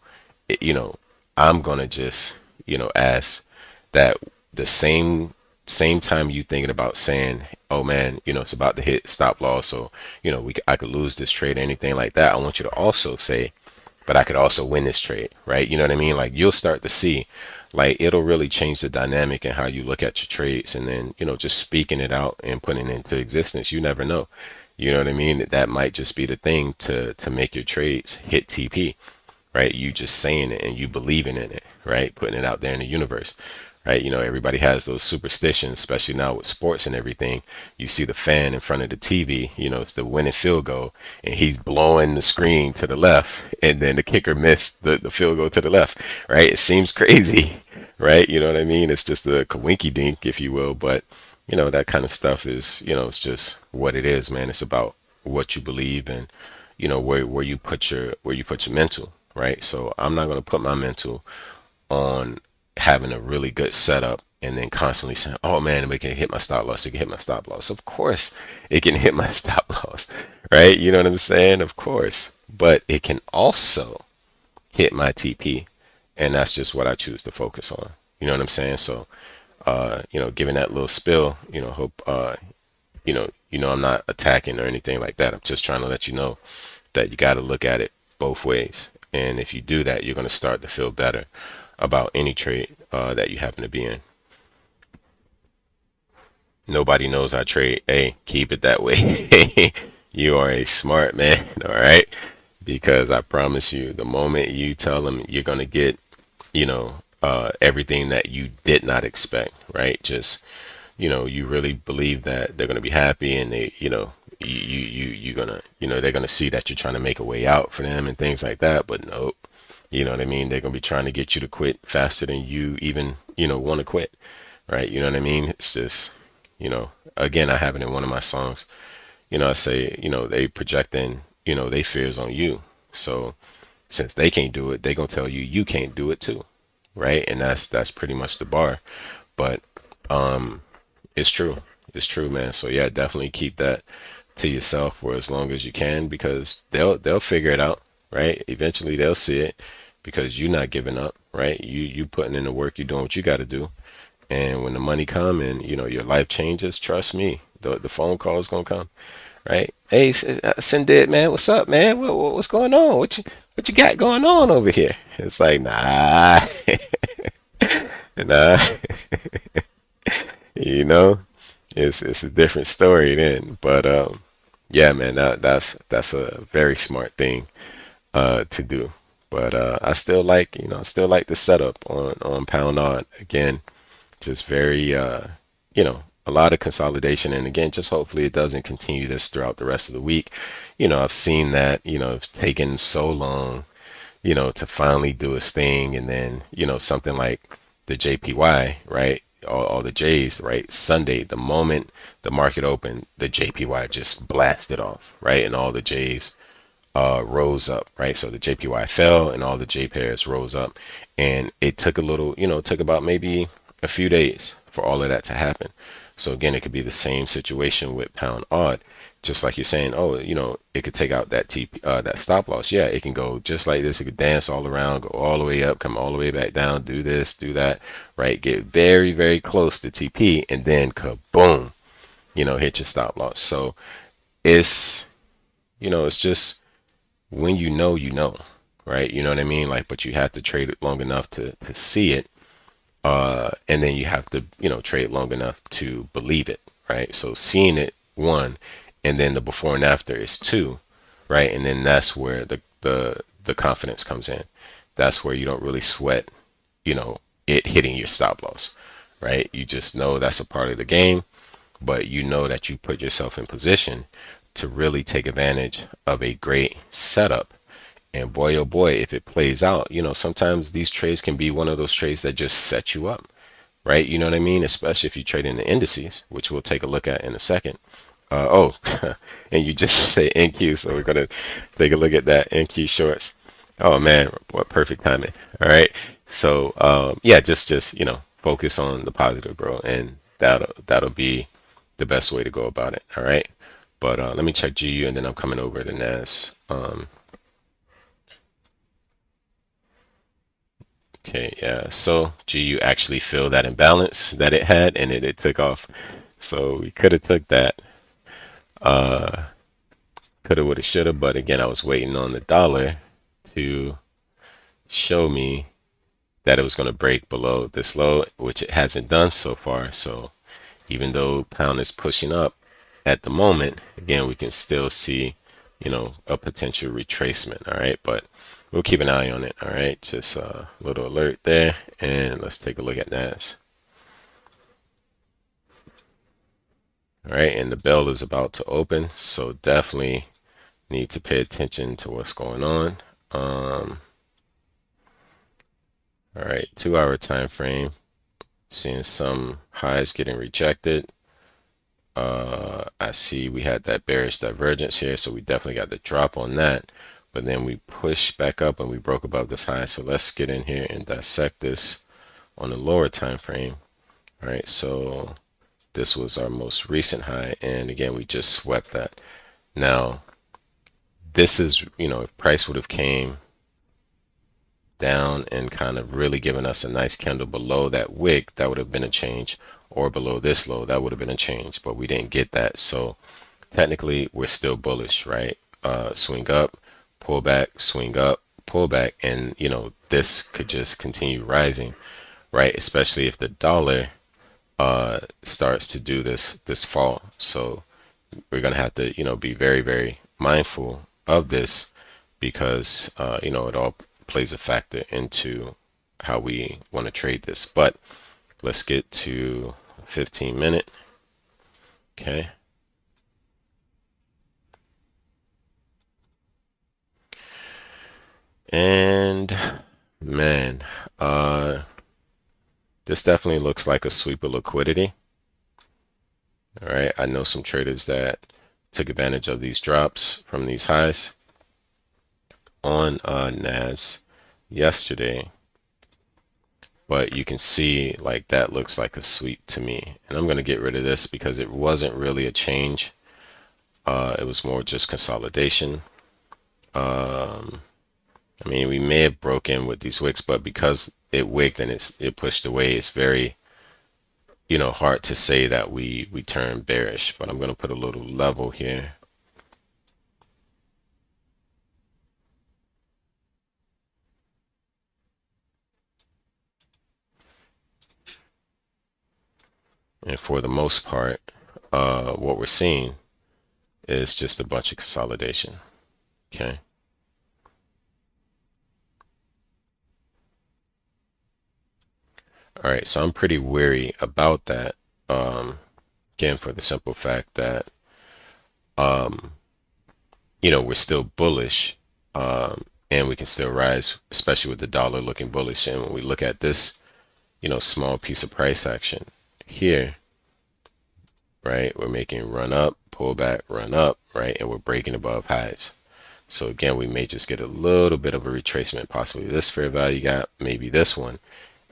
it, you know, I'm gonna just, ask that the same time you thinking about saying, oh man, it's about to hit stop loss, so I could lose this trade or anything like that. I want you to also say, but I could also win this trade, right? You know what I mean? Like you'll start to see, like it'll really change the dynamic and how you look at your trades, and then just speaking it out and putting it into existence. You never know. You know what I mean? That might just be the thing to make your trades hit TP, right? You just saying it and you believing in it, right? Putting it out there in the universe, right? Everybody has those superstitions, especially now with sports and everything. You see the fan in front of the TV, it's the winning field goal, and he's blowing the screen to the left, and then the kicker missed the field goal to the left, right? It seems crazy, right? You know what I mean? It's just a coinky dink, if you will, but that kind of stuff is, it's just what it is, man. It's about what you believe and, where you put your mental, right? So I'm not going to put my mental on having a really good setup and then constantly saying, oh man, it can hit my stop loss. It can hit my stop loss. Of course it can hit my stop loss, right? You know what I'm saying? Of course. But it can also hit my TP. And that's just what I choose to focus on. You know what I'm saying? So, giving that little spill, hope, I'm not attacking or anything like that. I'm just trying to let you know that you got to look at it both ways. And if you do that, you're going to start to feel better about any trade that you happen to be in. Nobody knows I trade. Hey, keep it that way. You are a smart man, all right? Because I promise you, the moment you tell them you're going to get, everything that you did not expect, right? Just, you really believe that they're going to be happy, and they, you're going to, they're going to see that you're trying to make a way out for them and things like that. But nope. You know what I mean? They're going to be trying to get you to quit faster than you even, want to quit, right? You know what I mean? It's just, again, I have it in one of my songs. I say, they projecting, they fears on you. So since they can't do it, they going to tell you you can't do it too, right? And that's pretty much the bar. But it's true. It's true, man. So yeah, definitely keep that to yourself for as long as you can, because they'll figure it out, right? Eventually they'll see it because you're not giving up, right? You putting in the work, you're doing what you got to do. And when the money come and your life changes, trust me, the phone call is gonna come, right? Hey, Cindy, man, what's up, man? What's going on? What you got going on over here? It's like, nah, nah, you know, it's a different story then. But yeah, man, that's a very smart thing to do. But I still like the setup on Pound Odd. Again, just very a lot of consolidation, and again, just hopefully it doesn't continue this throughout the rest of the week. I've seen that it's taken so long to finally do its thing, and then something like the JPY, right? All the J's, right? Sunday, the moment the market opened, the JPY just blasted off, right? And all the J's rose up, right? So the JPY fell and all the J pairs rose up, and it took a little, it took about maybe a few days for all of that to happen. So again, it could be the same situation with Pound Odd, just like you're saying, oh, it could take out that that stop loss. Yeah, it can go just like this. It could dance all around, go all the way up, come all the way back down, do this, do that, right? Get very, very close to TP, and then kaboom, hit your stop loss. So it's, it's just when right? You know what I mean? Like, but you have to trade it long enough to see it. And then you have to, trade long enough to believe it, right? So seeing it, one, and then the before and after is two, right? And then that's where the confidence comes in. That's where you don't really sweat, it hitting your stop loss, right? You just know that's a part of the game, but you know that you put yourself in position to really take advantage of a great setup, And boy, oh boy, if it plays out, sometimes these trades can be one of those trades that just set you up, right? You know what I mean? Especially if you trade in the indices, which we'll take a look at in a second. Oh, and you just say NQ, so we're gonna take a look at that NQ shorts. Oh man, what perfect timing. All right. So yeah, just focus on the positive, bro, and that'll be the best way to go about it. All right. But let me check GU, and then I'm coming over to NAS. Okay, yeah. So GU actually filled that imbalance that it had, and it took off. So we could have took that. Coulda, woulda, shoulda. But again, I was waiting on the dollar to show me that it was going to break below this low, which it hasn't done so far. So even though pound is pushing up at the moment, again, we can still see, a potential retracement. All right. But we'll keep an eye on it. All right. Just a little alert there. And let's take a look at NAS. All right. And the bell is about to open. So definitely need to pay attention to what's going on. All right. 2-hour time frame. Seeing some highs getting rejected. I see we had that bearish divergence here, so we definitely got the drop on that. But then we pushed back up and we broke above this high. So let's get in here and dissect this on the lower time frame. All right, so this was our most recent high, and again we just swept that. Now this is, if price would have came down and kind of really given us a nice candle below that wick, that would have been a change, or below this low, that would have been a change, but we didn't get that. So technically we're still bullish, right? Swing up, pull back, swing up, pull back, and this could just continue rising, right? Especially if the dollar starts to do this fall. So we're gonna have to be very, very mindful of this, because it all plays a factor into how we want to trade this. But let's get to 15-minute. Okay. And man, this definitely looks like a sweep of liquidity. All right, I know some traders that took advantage of these drops from these highs on NAS yesterday, but you can see like that looks like a sweep to me, and I'm going to get rid of this because it wasn't really a change. It was more just consolidation. I mean, we may have broken with these wicks, but because it wicked and it pushed away, it's very hard to say that we turned bearish. But I'm going to put a little level here. And for the most part, what we're seeing is just a bunch of consolidation. Okay. All right, so I'm pretty wary about that. Again, for the simple fact that we're still bullish, and we can still rise, especially with the dollar looking bullish. And when we look at this, small piece of price action here, right, we're making run up, pull back, run up, right, and we're breaking above highs. So again, we may just get a little bit of a retracement, possibly this fair value gap, maybe this one,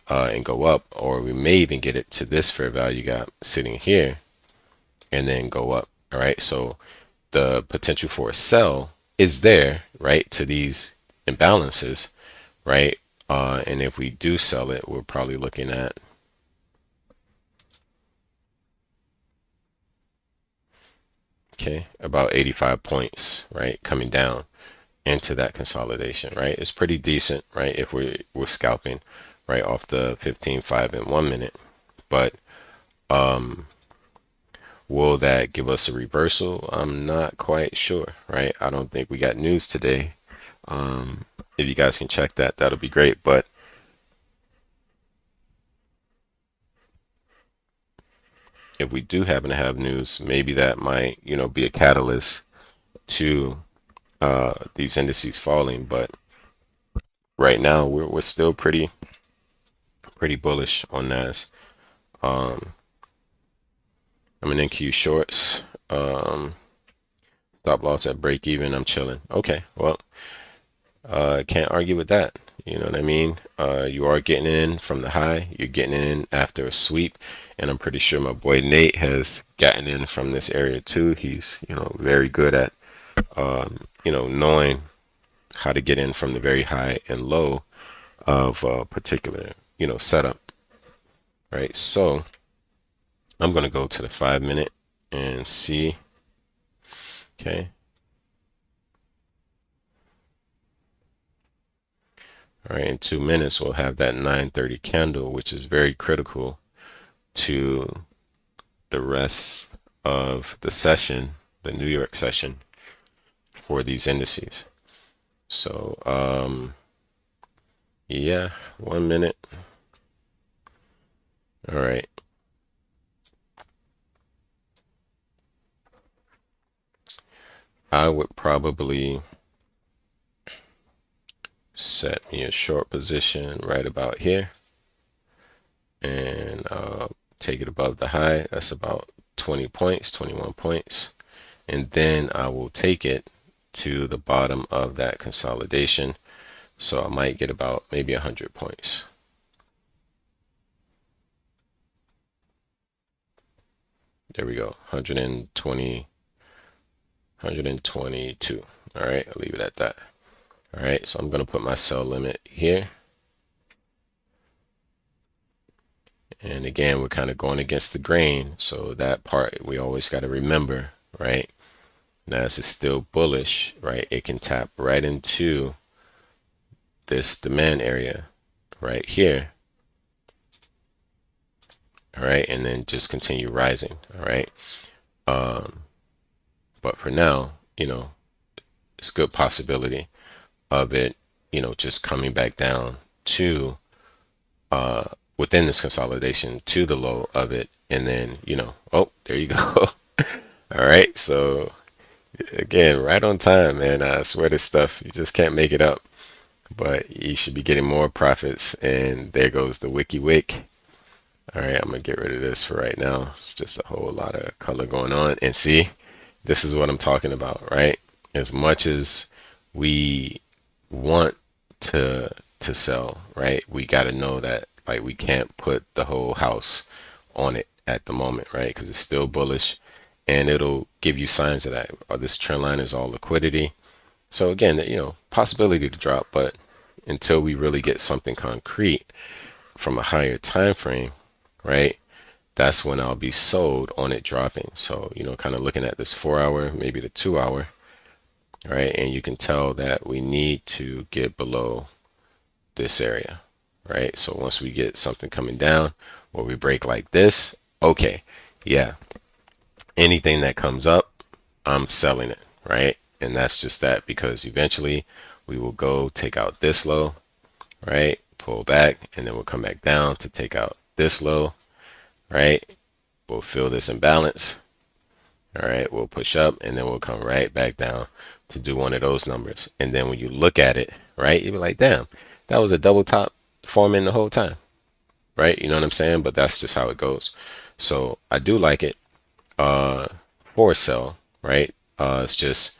and go up, or we may even get it to this fair value gap sitting here and then go up. All right, so the potential for a sell is there, right, to these imbalances, right? And if we do sell it, we're probably looking at about 85 points, right, coming down into that consolidation, right? It's pretty decent, right, if we're scalping right off the 15, 5, and 1 minute. But will that give us a reversal? I'm not quite sure, right? I don't think we got news today. If you guys can check that, that'll be great. But if we do happen to have news, maybe that might, be a catalyst to these indices falling, but right now we're still pretty bullish on Nas. I'm in NQ shorts. Stop loss at break even. I'm chilling. Okay, well, can't argue with that. You know what I mean? You are getting in from the high. You're getting in after a sweep, and I'm pretty sure my boy Nate has gotten in from this area too. He's, very good at, knowing how to get in from the very high and low of a particular, setup, right? So I'm gonna go to the 5 minute and see. Okay. All right, in 2 minutes we'll have that 9:30 candle, which is very critical to the rest of the session, the New York session for these indices. So, yeah, 1 minute. All right. I would probably set me a short position right about here and take it above the high. That's about 20 points, 21 points. And then I will take it to the bottom of that consolidation. So I might get about maybe 100 points. There we go, 120, 122. All right, I'll leave it at that. All right, so I'm going to put my sell limit here. And again, we're kind of going against the grain. So that part we always got to remember, right? Now, as it's still bullish, right? It can tap right into this demand area right here. All right, and then just continue rising. All right. But for now, it's a good possibility of it, just coming back down to within this consolidation to the low of it, and then oh, there you go. All right, so again, right on time, man. I swear this stuff, you just can't make it up, but you should be getting more profits. And there goes the wiki wick. All right, I'm gonna get rid of this for right now. It's just a whole lot of color going on. And see, this is what I'm talking about, right? As much as we want to sell, right? We got to know that, like, we can't put the whole house on it at the moment, right? Because it's still bullish, and it'll give you signs of that. This trend line is all liquidity. So again, possibility to drop, but until we really get something concrete from a higher time frame, right? That's when I'll be sold on it dropping. So, kind of looking at this 4 hour, maybe the 2 hour, right? And you can tell that we need to get below this area, right? So once we get something coming down where we break like this, okay, yeah, anything that comes up, I'm selling it, right? And that's just that, because eventually we will go take out this low, right? Pull back, and then we'll come back down to take out this low, right? We'll fill this imbalance. All right, we'll push up, and then we'll come right back down to do one of those numbers. And then when you look at it, right, you'll be like, damn, that was a double top forming the whole time, right? You know what I'm saying? But that's just how it goes. So I do like it for sell, right? It's just,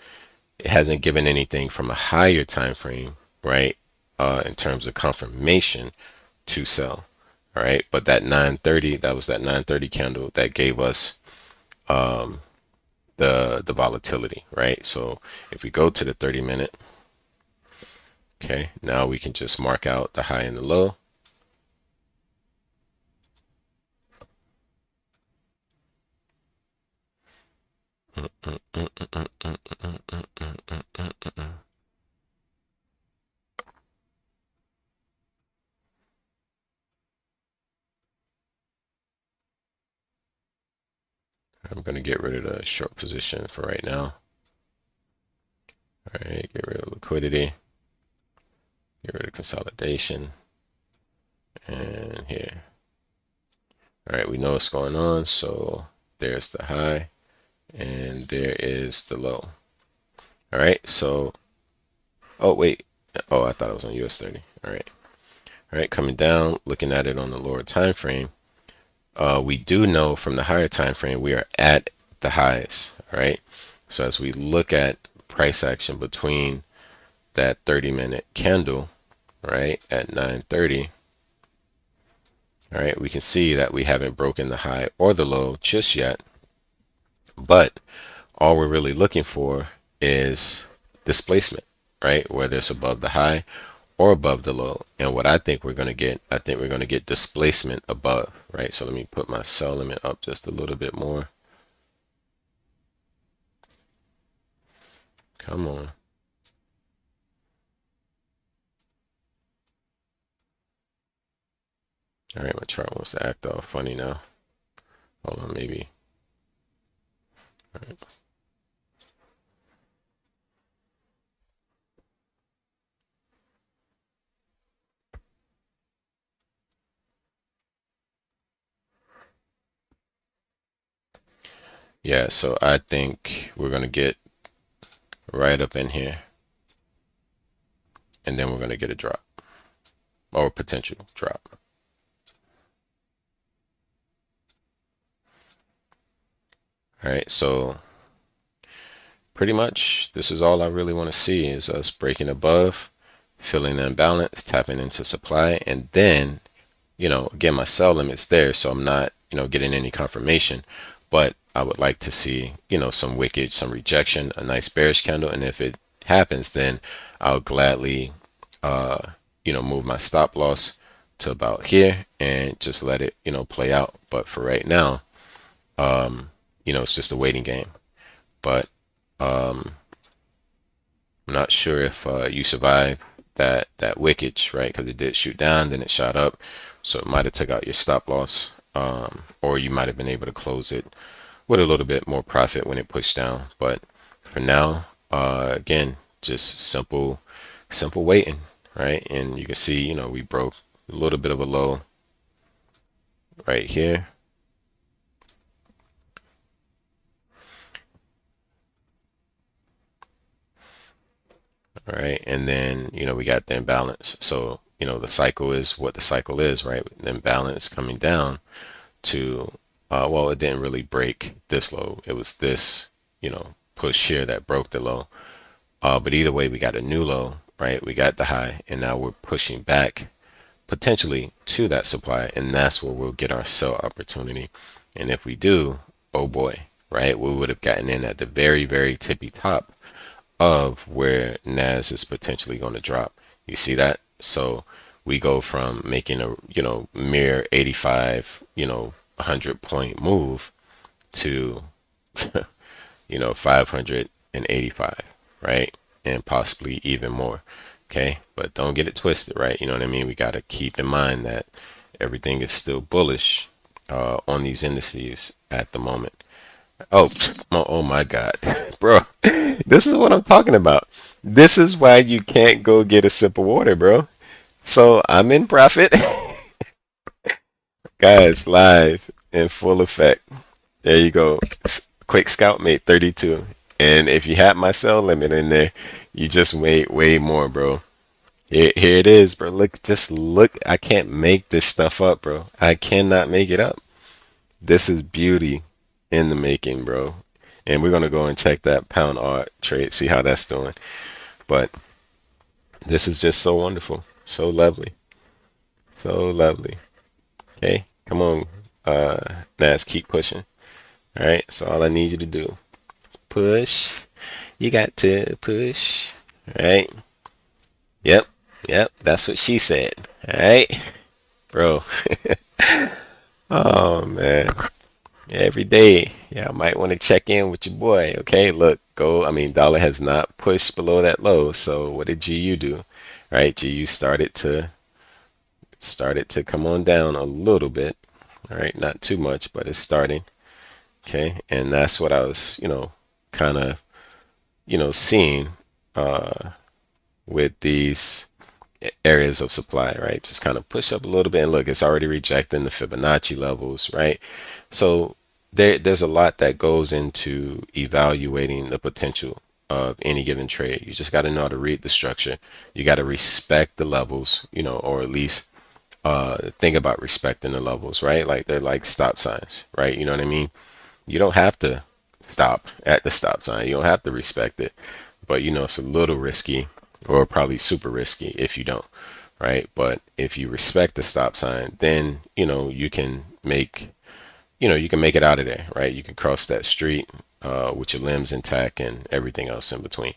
it hasn't given anything from a higher time frame, right? In terms of confirmation to sell. All right, but that 9:30, that was that 9:30 candle that gave us the volatility, right? So if we go to the 30-minute, okay, now we can just mark out the high and the low. I'm going to get rid of the short position for right now. All right, get rid of liquidity, get rid of consolidation, and here. All right, we know what's going on. So there's the high, and there is the low. All right, so, oh wait, oh, I thought it was on US 30. All right, coming down, looking at it on the lower time frame, we do know from the higher time frame we are at the highs. All right, so as we look at price action between that 30-minute candle, right, at 9:30, all right, we can see that we haven't broken the high or the low just yet, but all we're really looking for is displacement, right? Whether it's above the high or above the low. And what I think we're going to get, I think we're going to get displacement above, right? So let me put my sell limit up just a little bit more. Come on. All right, my chart wants to act all funny now. Hold on, maybe. All right. Yeah, so I think we're going to get right up in here, and then we're going to get a drop or potential drop. All right, so pretty much this is all I really want to see is us breaking above, filling the imbalance, tapping into supply, and then, again, my sell limit's there, so I'm not, getting any confirmation, but I would like to see, some wickage, some rejection, a nice bearish candle, and if it happens, then I'll gladly, move my stop loss to about here and just let it, play out. But for right now, it's just a waiting game. But I'm not sure if you survived that wickage, right? Because it did shoot down, then it shot up, so it might have took out your stop loss, or you might have been able to close it with a little bit more profit when it pushed down. But for now, again, just simple waiting, right? And you can see, we broke a little bit of a low right here. All right, and then we got the imbalance. So the cycle is what the cycle is, right? The imbalance coming down to well, it didn't really break this low. It was this push here that broke the low. But either way, we got a new low, right? We got the high, and now we're pushing back potentially to that supply, and that's where we'll get our sell opportunity. And if we do, oh boy, right, we would have gotten in at the very, very tippy top of where Nas is potentially going to drop. You see that? So we go from making a mere 85 100-point move to 585, right? And possibly even more. Okay, but don't get it twisted, right? You know what I mean? We got to keep in mind that everything is still bullish on these indices at the moment. Oh, oh my God, bro. This is what I'm talking about. This is why you can't go get a sip of water, bro. So I'm in profit. Guys, live in full effect. There you go. Quick scout made 32. And if you had my sell limit in there, you just made way more, bro. Here it is, bro. Look, just look. I can't make this stuff up, bro. I cannot make it up. This is beauty in the making, bro. And we're gonna go and check that pound art trade, see how that's doing. But this is just so wonderful, so lovely, so lovely. Okay, come on, Nas, keep pushing. All right, so all I need you to do, push. You got to push. All right. Yep, yep. That's what she said. All right, bro. Oh man. Every day. Yeah, I might want to check in with your boy. Okay, look, dollar has not pushed below that low. So what did GU do? Right, GU started to come on down a little bit. All right, not too much, but it's starting. Okay, and that's what I was, kind of, seeing with these areas of supply, right? Just kind of push up a little bit, and look, it's already rejecting the Fibonacci levels, right? So there's a lot that goes into evaluating the potential of any given trade. You just got to know how to read the structure. You got to respect the levels, you know, or at least think about respecting the levels, right? Like they're like stop signs, right? You know what I mean? You don't have to stop at the stop sign. You don't have to respect it, but you know, it's a little risky or probably super risky if you don't, right? But if you respect the stop sign, then, you know, you can make it out of there, right? You can cross that street with your limbs intact and everything else in between,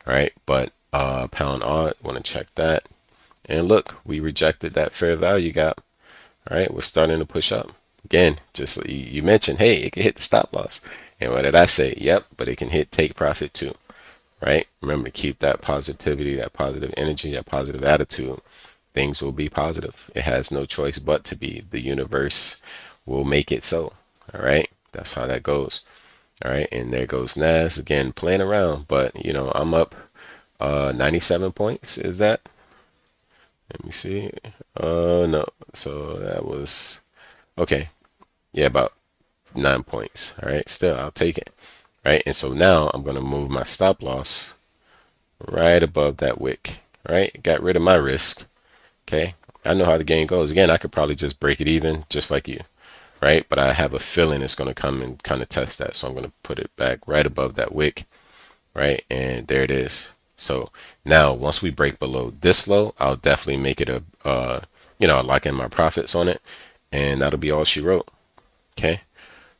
right? But pound odd, want to check that. And look, we rejected that fair value gap. All right, we're starting to push up. Again, just you mentioned, hey, it can hit the stop loss. And what did I say? Yep, but it can hit take profit too, right? Remember, keep that positivity, that positive energy, that positive attitude. Things will be positive. It has no choice but to be. The universe will make it so. All right, that's how that goes. All right, and there goes Nas again playing around, but you know, I'm up 97 points. Is that? Let me see. No. So that was okay. Yeah, about 9 points. All right, still I'll take it. All right, and so now I'm gonna move my stop loss right above that wick. All right, got rid of my risk. Okay, I know how the game goes. Again, I could probably just break it even, just like you, right? But I have a feeling it's gonna come and kind of test that, so I'm gonna put it back right above that wick, right? And there it is. So now once we break below this low, I'll definitely make it a you know, lock in my profits on it, and that'll be all she wrote. Okay,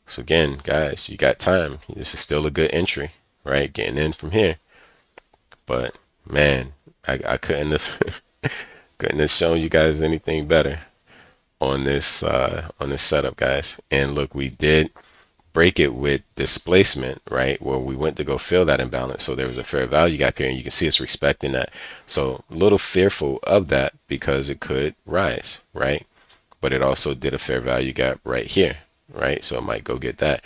so again, guys, you got time. This is still a good entry, right? Getting in from here, but man, I couldn't have couldn't have shown you guys anything better on this setup, guys. And look, we did break it with displacement, right? Where we went to go fill that imbalance. So there was a fair value gap here, and you can see it's respecting that. So a little fearful of that because it could rise, right? But it also did a fair value gap right here, right? So it might go get that,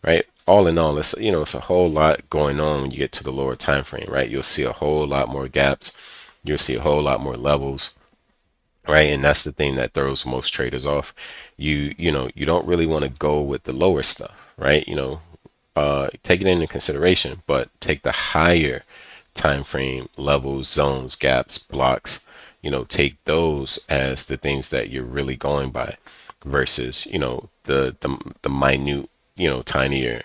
right? All in all, it's, you know, it's a whole lot going on when you get to the lower time frame, right? You'll see a whole lot more gaps. You'll see a whole lot more levels, right? And that's the thing that throws most traders off. You know, you don't really want to go with the lower stuff, right? You know, take it into consideration, but take the higher time frame levels, zones, gaps, blocks, you know, take those as the things that you're really going by versus, you know, the minute, you know, tinier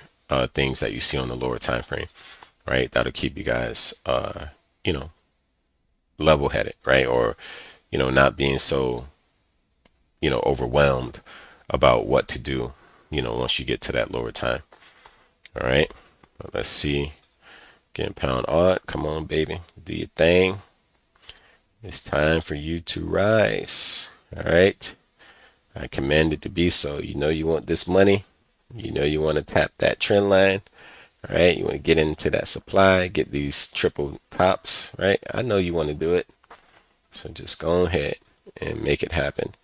things that you see on the lower time frame, right? That'll keep you guys you know, level headed, right? Or, you know, not being so, you know, overwhelmed about what to do, you know, once you get to that lower time. All right, let's see. Getting pound odd. Come on, baby. Do your thing. It's time for you to rise. All right. I command it to be so. You know you want this money. You know you want to tap that trend line. All right. You want to get into that supply, get these triple tops, right? I know you want to do it. So just go ahead and make it happen.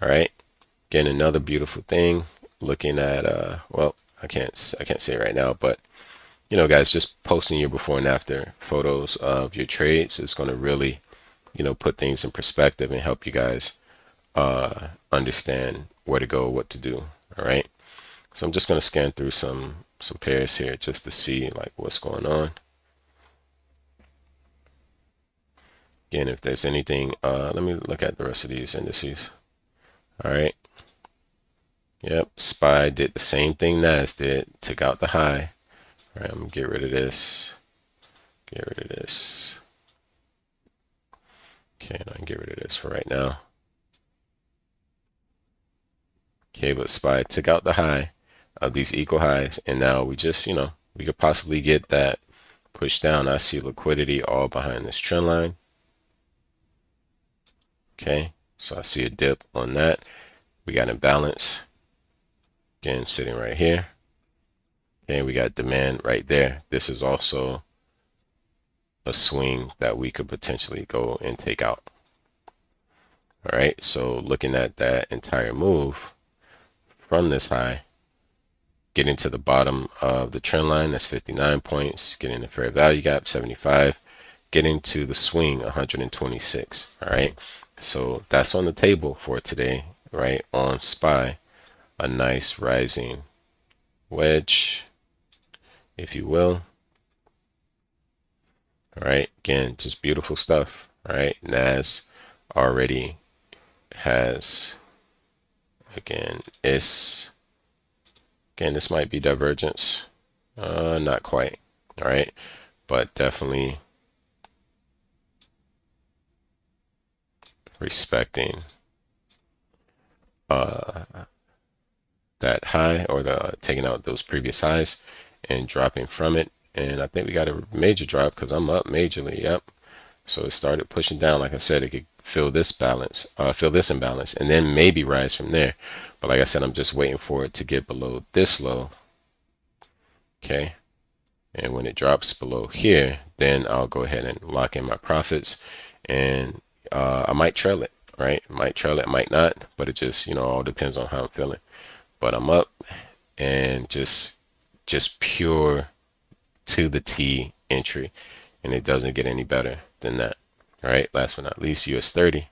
All right. Again, another beautiful thing. Looking at well, I can't say it right now, but you know, guys, just posting your before and after photos of your trades is going to really, you know, put things in perspective and help you guys understand where to go, what to do. All right. So I'm just going to scan through some pairs here just to see like what's going on. Again, if there's anything, let me look at the rest of these indices. All right. Yep, SPY did the same thing Nas did, took out the high. All right, I'm gonna get rid of this. Get rid of this. Okay, and I can get rid of this for right now. Okay, but SPY took out the high of these equal highs, and now we just, you know, we could possibly get that pushed down. I see liquidity all behind this trend line. Okay, so I see a dip on that. We got imbalance. Again, sitting right here. Okay, we got demand right there. This is also a swing that we could potentially go and take out. All right, so looking at that entire move from this high, getting to the bottom of the trend line, that's 59 points, getting the fair value gap, 75, getting to the swing, 126. All right, so that's on the table for today, right? On SPY, a nice rising wedge, if you will. All right, again, just beautiful stuff. All right, Nas already has, again, this might be divergence. Not quite. All right, but definitely respecting that high, or the taking out those previous highs and dropping from it. And I think we got a major drop because I'm up majorly. Yep. So it started pushing down. Like I said, it could fill this imbalance, and then maybe rise from there. But like I said, I'm just waiting for it to get below this low. Okay. And when it drops below here, then I'll go ahead and lock in my profits, and I might trail it, right? Might trail it, might not, but it just, all depends on how I'm feeling. But I'm up, and just pure to the T entry, and it doesn't get any better than that. All right, last but not least, US 30.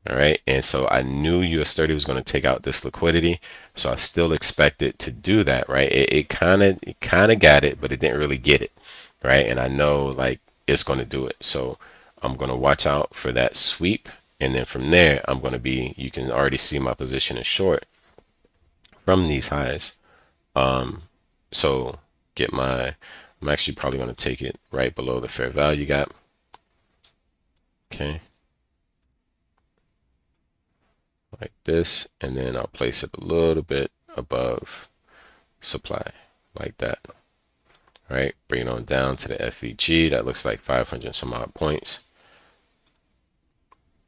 All right, and so I knew US 30 was going to take out this liquidity, so I still expect it to do that, right? It kind of got it, but it didn't really get it, right? And I know, like, it's going to do it, so I'm going to watch out for that sweep, and then from there I'm going to be, you can already see my position is short from these highs. So I'm actually probably going to take it right below the fair value gap. Okay. Like this, and then I'll place it a little bit above supply, like that. All right, bring it on down to the FVG. That looks like 500 some odd points,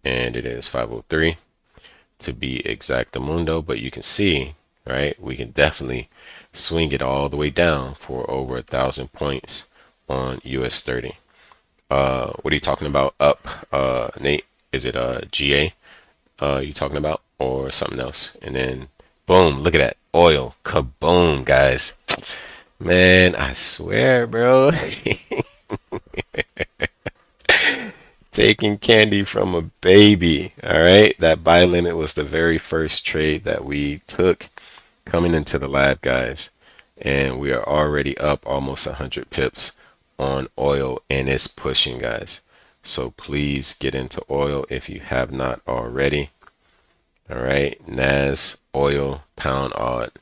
and it is 503 to be exactamundo. But you can see, right, we can definitely swing it all the way down for over 1,000 points on US 30. What are you talking about? Up, Nate? Is it GA? You talking about, or something else? And then boom, look at that oil, kaboom, guys. Man, I swear, bro. Taking candy from a baby. All right, that buy limit was the very first trade that we took coming into the lab, guys, and we are already up almost 100 pips on oil, and it's pushing, guys. So please get into oil if you have not already. All right, NAS, oil, pound odd,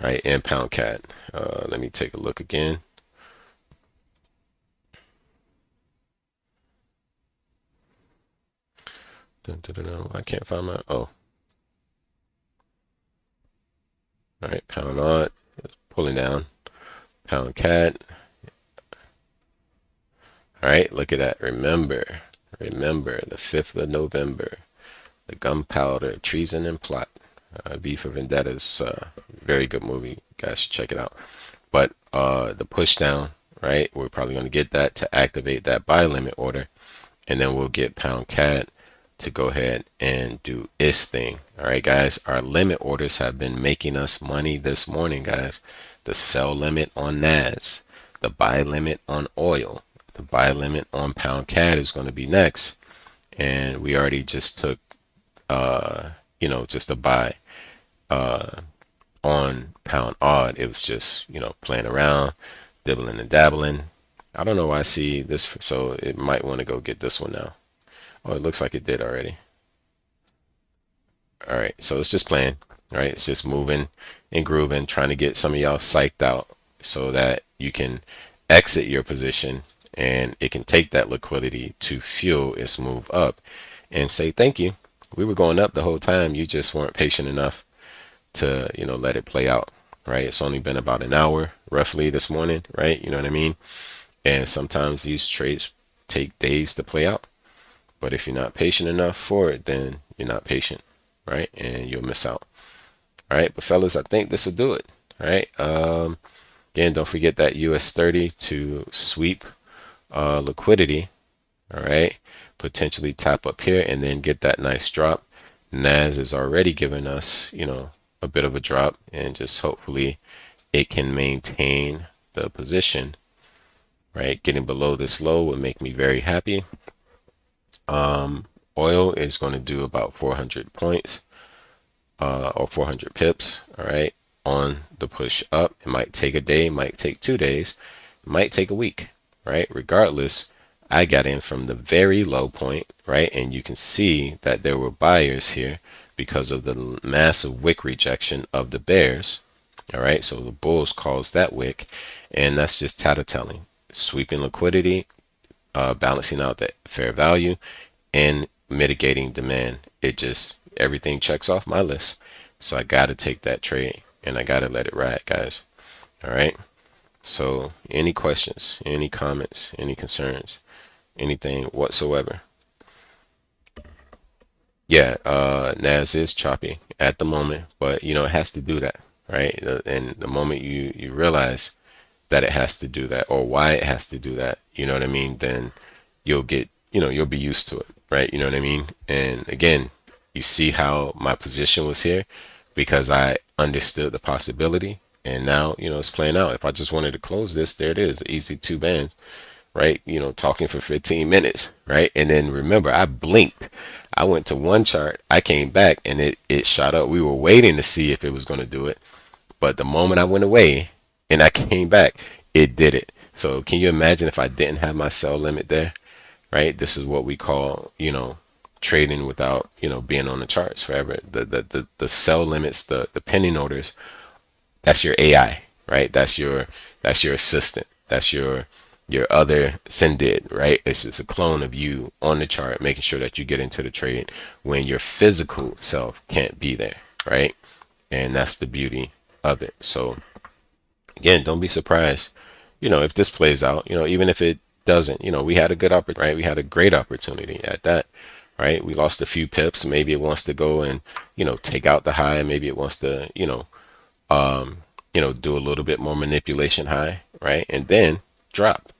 right, and pound cat. Let me take a look again. I can't find my, oh. All right, pound odd, pulling down, pound cat. All right, look at that. Remember, the 5th of November, the gunpowder, treason, and plot. V for Vendetta is a very good movie. You guys should check it out. But the push down, right? We're probably going to get that to activate that buy limit order, and then we'll get pound cat to go ahead and do its thing. All right, guys, our limit orders have been making us money this morning, guys. The sell limit on NAS, the buy limit on oil, the buy limit on pound cat is going to be next, and we already just took just a buy on pound odd. It was just, playing around, dibbling and dabbling. I don't know why I see this, so it might want to go get this one now. Oh, it looks like it did already. All right, so it's just playing, right? It's just moving and grooving, trying to get some of y'all psyched out so that you can exit your position, and it can take that liquidity to fuel its move up and say thank you. We were going up the whole time. You just weren't patient enough to, let it play out, right? It's only been about an hour roughly this morning, right? You know what I mean? And sometimes these trades take days to play out. But if you're not patient enough for it, then you're not patient, right? And you'll miss out. All right, but fellas, I think this will do it. All right. Again, don't forget that US 30 to sweep liquidity. All right. Potentially tap up here and then get that nice drop. NAS is already giving us, a bit of a drop, and just hopefully it can maintain the position, right? Getting below this low would make me very happy. Oil is going to do about 400 points or 400 pips, all right, on the push up. It might take a day, might take 2 days, might take a week, right? Regardless, I got in from the very low point, right? And you can see that there were buyers here because of the massive wick rejection of the bears. All right, so the bulls caused that wick, and that's just tattletelling, sweeping liquidity, balancing out that fair value, and mitigating demand. It just, everything checks off my list. So I got to take that trade and I got to let it ride, guys. All right. So any questions, any comments, any concerns, anything whatsoever? Yeah, Nas is choppy at the moment, but you know, it has to do that, right? And the moment you realize that it has to do that or why it has to do that, you know what I mean, then you'll get, you know, you'll be used to it, right? You know what I mean? And again, you see how my position was here because I understood the possibility, and now, you know, it's playing out. If I just wanted to close this, there it is, easy two bands, right? You know, talking for 15 minutes, right? And then remember, I blinked. I went to one chart, I came back, and it shot up. We were waiting to see if it was going to do it. But the moment I went away and I came back, it did it. So can you imagine if I didn't have my sell limit there, right? This is what we call, you know, trading without, you know, being on the charts forever. The sell limits, the pending orders, that's your AI, right? That's your assistant. That's your other syndid, right? It's just a clone of you on the chart, making sure that you get into the trade when your physical self can't be there, right? And that's the beauty of it. So again, don't be surprised, you know, if this plays out, you know, even if it doesn't, you know, we had a good opportunity, right? We had a great opportunity at that, right? We lost a few pips. Maybe it wants to go and, you know, take out the high. Maybe it wants to, do a little bit more manipulation high, right? And then drop,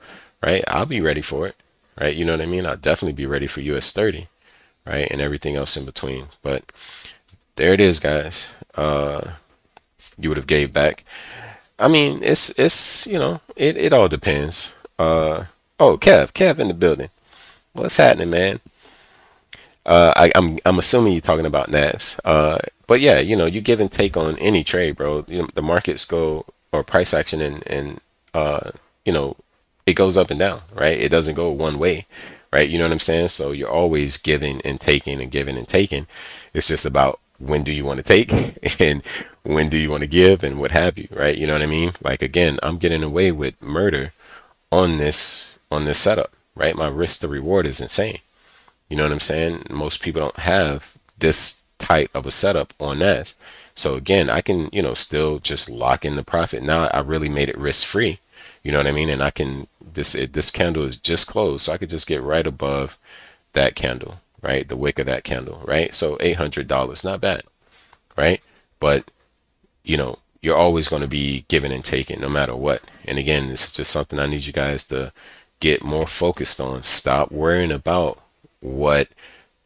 right? I'll be ready for it, right? You know what I mean? I'll definitely be ready for US 30, right? And everything else in between. But there it is, guys. You would have gave back. I mean, it's it all depends. Oh, Kev in the building. What's happening, man? I'm assuming you're talking about Nas. But yeah, you know, you give and take on any trade, bro. You know, the markets go or price action and you know, it goes up and down, right? It doesn't go one way, right? You know what I'm saying? So you're always giving and taking and giving and taking. It's just about when do you want to take and when do you want to give and what have you, right? You know what I mean? Like again, I'm getting away with murder on this setup, right? My risk to reward is insane. You know what I'm saying? Most people don't have this tight of a setup on NAS. So again, I can, you know, still just lock in the profit. Now I really made it risk free. You know what I mean? And I can, this candle is just closed. So I could just get right above that candle, right? The wick of that candle, right? So $800, not bad, right? But, you know, you're always going to be giving and taking no matter what. And again, this is just something I need you guys to get more focused on. Stop worrying about what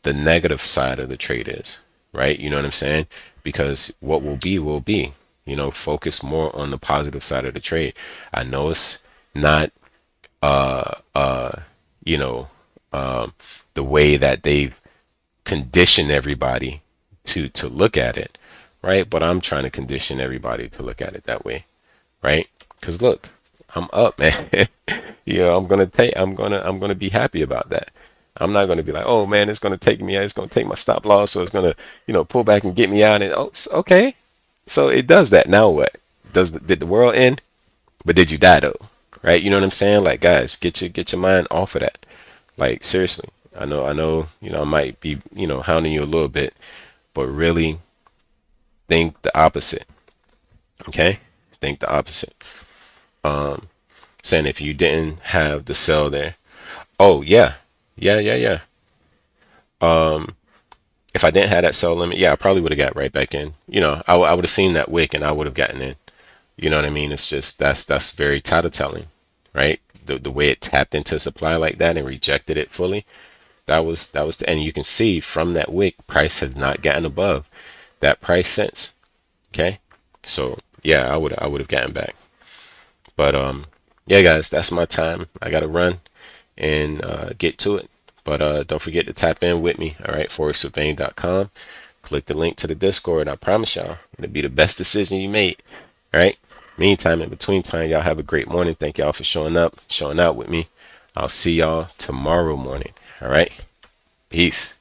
the negative side of the trade is, right? You know what I'm saying? Because what will be will be. You know, focus more on the positive side of the trade. I know it's not you know the way that they've conditioned everybody to look at it, right? But I'm trying to condition everybody to look at it that way, right? Because look, I'm up, man. You know, I'm gonna be happy about that. I'm not gonna be like, oh man, it's gonna take me out, it's gonna take my stop loss, so it's gonna, you know, pull back and get me out. And oh, okay, so it does that. Now what? Did the world end? But did you die though? Right? You know what I'm saying? Like guys, get your mind off of that. Like seriously, I know, you know, I might be, you know, hounding you a little bit, but really think the opposite. Okay? Think the opposite. Saying if you didn't have the sell there, oh yeah, yeah. If I didn't have that sell limit, yeah, I probably would have got right back in. You know, I would have seen that wick and I would have gotten in. You know what I mean? It's just that's very tattletelling, right? The way it tapped into supply like that and rejected it fully. That was and you can see from that wick, price has not gotten above that price since. Okay, so yeah, I would have gotten back. But yeah, guys, that's my time. I gotta run and get to it. But don't forget to tap in with me. All right, forexwithbain.com. Click the link to the Discord. I promise y'all, it'll be the best decision you made. All right. Meantime, in between time, y'all have a great morning. Thank y'all for showing up, showing out with me. I'll see y'all tomorrow morning. All right. Peace.